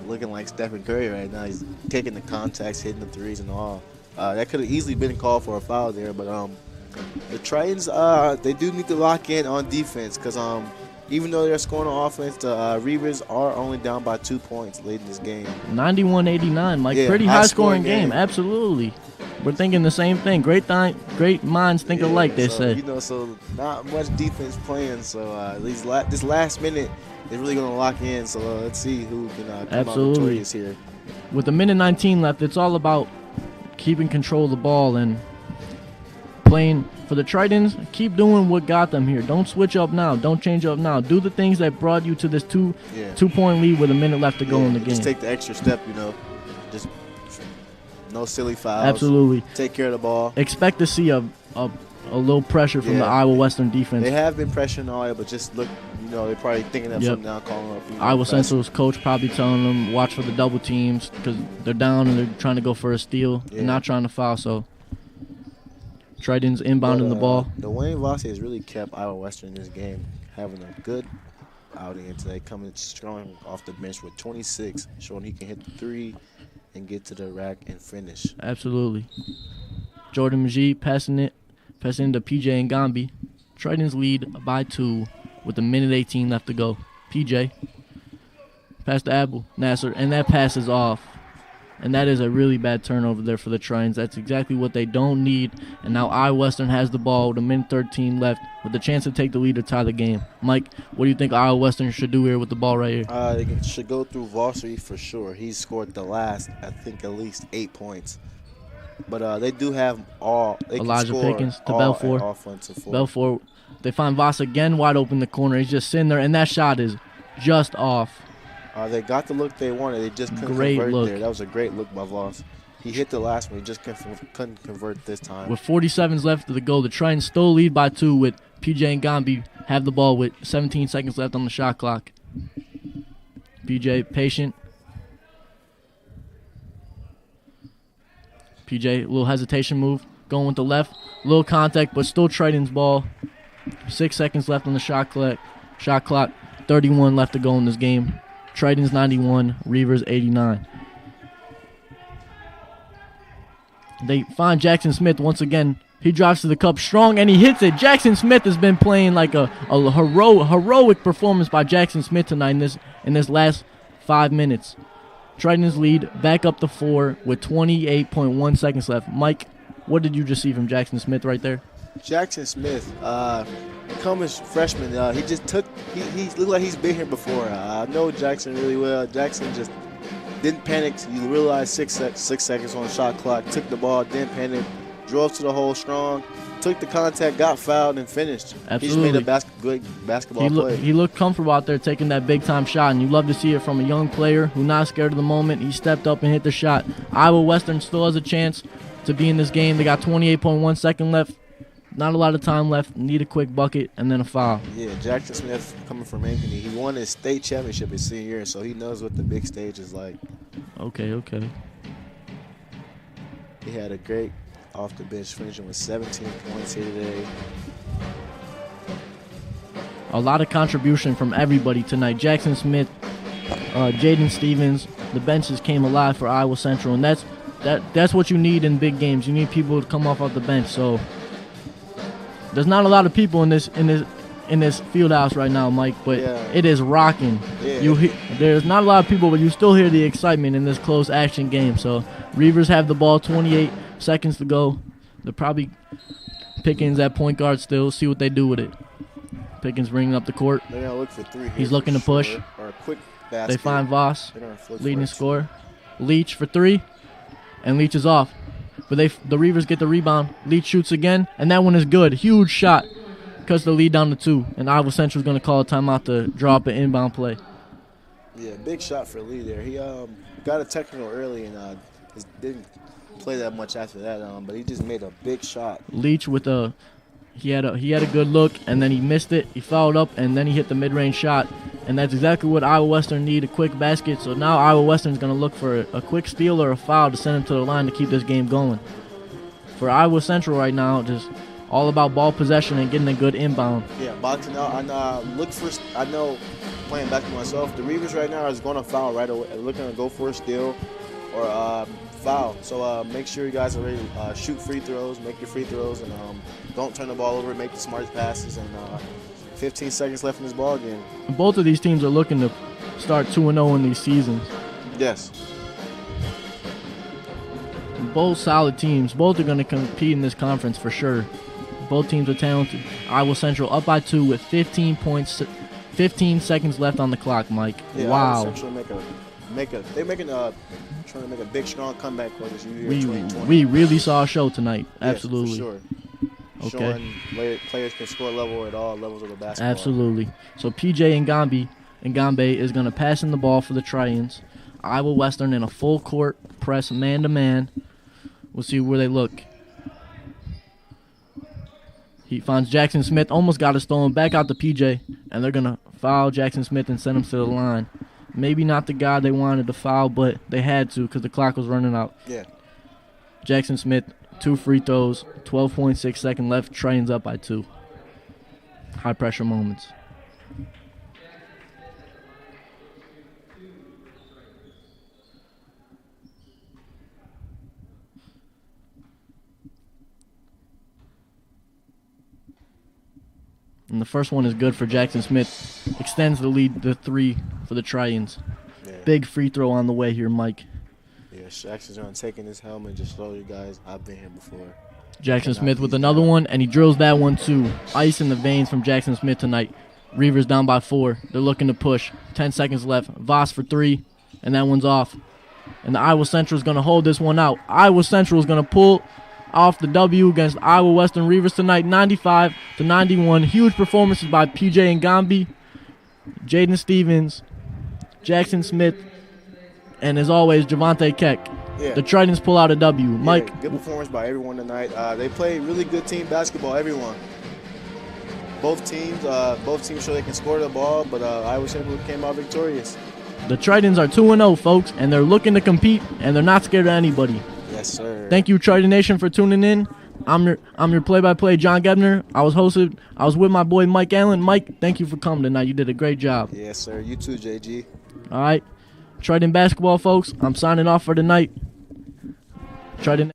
looking like Stephen Curry right now. He's taking the contacts, hitting the 3s and all. That could have easily been called for a foul there, but the Tritons, they do need to lock in on defense because even though they're scoring on offense, the Reivers are only down by 2 points late in this game. 91-89, Mike. Yeah, pretty high-scoring high-scoring game. game. Absolutely. We're thinking the same thing. Great minds think alike, they say. So not much defense playing. So this last minute is really going to lock in. So let's see who can come out victorious here. With a minute 19 left, it's all about keeping control of the ball and playing for the Tritons. Keep doing what got them here. Don't switch up now. Don't change up now. Do the things that brought you to this two-point lead with a minute left to go in the game. Just take the extra step, Just no silly fouls. Absolutely. Take care of the ball. Expect to see a little pressure from the Iowa Western defense. They have been pressuring all but just look, they're probably thinking of something now, calling up. Iowa Central's coach probably telling them watch for the double teams because they're down and they're trying to go for a steal and not trying to foul. So Tritons inbounding the ball. Dwayne Voss has really kept Iowa Western in this game, having a good outing today, coming strong off the bench with 26, showing he can hit the 3 and get to the rack and finish. Absolutely. Jordan Majee passing to PJ and Gambi. Tritons lead by 2 with a minute 18 left to go. PJ pass to Abel Nasser, and that pass is off. And that is a really bad turnover there for the Tritons. That's exactly what they don't need. And now Iowa Western has the ball with a minute 13 left with the chance to take the lead or tie the game. Mike, what do you think Iowa Western should do here with the ball right here? They should go through Vossery for sure. He's scored the last, I think, at least 8 points. But they do have all. They Elijah can score Pickens to all Belfour. Offensive four. Belfour. They find Voss again wide open in the corner. He's just sitting there, and that shot is just off. They got the look they wanted. They just couldn't convert there. That was a great look by Voss. He hit the last one. He just couldn't convert this time. With 47 left to go, the Tritons still lead by 2 with PJ and Gambi have the ball with 17 seconds left on the shot clock. PJ patient. PJ, a little hesitation move. Going with the left. Little contact, but still Tritons ball. 6 seconds left on the shot clock. 31 left to go in this game. Tritons 91, Reivers 89. They find Jackson Smith once again. He drives to the cup strong and he hits it. Jackson Smith has been playing like a heroic performance by Jackson Smith tonight in this last 5 minutes. Tritons lead back up to 4 with 28.1 seconds left. Mike, what did you just see from Jackson Smith right there? Jackson Smith, coming freshman, he just took. He looked like he's been here before. I know Jackson really well. Jackson just didn't panic. You realized 6 seconds on the shot clock. Took the ball, didn't panic. Drove to the hole strong. Took the contact, got fouled, and finished. Absolutely. He just made a good basketball play. He looked comfortable out there taking that big-time shot, and you love to see it from a young player who's not scared of the moment. He stepped up and hit the shot. Iowa Western still has a chance to be in this game. They got 28.1 seconds left. Not a lot of time left. Need a quick bucket and then a foul. Yeah, Jackson Smith coming from Ankeny. He won his state championship his senior year, so he knows what the big stage is like. Okay. He had a great off the bench, finishing with 17 points here today. A lot of contribution from everybody tonight. Jackson Smith, Jaden Stevens. The benches came alive for Iowa Central, and that's what you need in big games. You need people to come off the bench. So there's not a lot of people in this in this field house right now, Mike, but Yeah. it is rocking. Yeah. There's not a lot of people, but you still hear the excitement in this close action game. So Reivers have the ball, 28 seconds to go. They're probably Pickens at point guard still. See what they do with it. Pickens bringing up the court. They're going to look for three here. He's looking to push. Or a quick basket. They find Voss, They're gonna look leading for it. scorer. Leach for three, and Leach is off. But the Reivers get the rebound. Leach shoots again, and that one is good. Huge shot. Cuts the lead down to 2, and Iowa Central is going to call a timeout to draw up an inbound play. Yeah, big shot for Lee there. He got a technical early and didn't play that much after that. But he just made a big shot. Leach with he had a good look, and then he missed it. He fouled up, and then he hit the mid-range shot, and that's exactly what Iowa Western need, a quick basket. So now Iowa Western is going to look for a quick steal or a foul to send him to the line to keep this game going. For Iowa Central right now, just all about ball possession and getting a good inbound. Yeah, boxing out. I know playing basketball myself, the Reivers right now is going to foul right away, looking to go for a steal or foul. So make sure you guys are ready to shoot free throws, make your free throws, and don't turn the ball over, make the smart passes. And 15 seconds left in this ball game. Both of these teams are looking to start 2-0 in these seasons. Yes. Both solid teams. Both are going to compete in this conference for sure. Both teams are talented. Iowa Central up by 2 with 15 seconds left on the clock, Mike. Yeah, wow. Iowa Central trying to make a big, strong comeback for this year. We really saw a show tonight. Yes, Absolutely. for sure. Okay. Showing players can score level at all levels of the basketball. Absolutely. So PJ Ngambe is going to pass in the ball for the Tritons. Iowa Western in a full court press, man-to-man. We'll see where they look. He finds Jackson Smith, almost got it stolen, back out to PJ, and they're going to foul Jackson Smith and send him to the line. Maybe not the guy they wanted to foul, but they had to because the clock was running out. Yeah. Jackson Smith, 2 free throws, 12.6 seconds left, Tritons up by 2. High-pressure moments. And the first one is good for Jackson Smith. Extends the lead to 3 for the Tritons. Yeah. Big free throw on the way here, Mike. Yeah, Jackson's on taking his helmet and just show you guys I've been here before. Jackson Smith with another one, and he drills that one too. Ice in the veins from Jackson Smith tonight. Reivers down by 4. They're looking to push. 10 seconds left. Voss for 3, and that one's off. And the Iowa Central is going to hold this one out. Iowa Central is going to pull off the W against Iowa Western Reivers tonight, 95-91. Huge performances by PJ Ngambe, Jaden Stevens, Jackson Smith, and as always, Javante Keck. Yeah. The Tritons pull out a W. Mike. Yeah, good performance by everyone tonight. They played really good team basketball, everyone. Both teams show they can score the ball, but Iowa Central came out victorious. The Tritons are 2-0, folks, and they're looking to compete, and they're not scared of anybody. Yes, sir. Thank you, Triton Nation, for tuning in. I'm your play-by-play, John Gebner. I was with my boy Mike Allen. Mike, thank you for coming tonight. You did a great job. Yes, sir. You too, JG. All right. Triton basketball, folks. I'm signing off for tonight. Triton.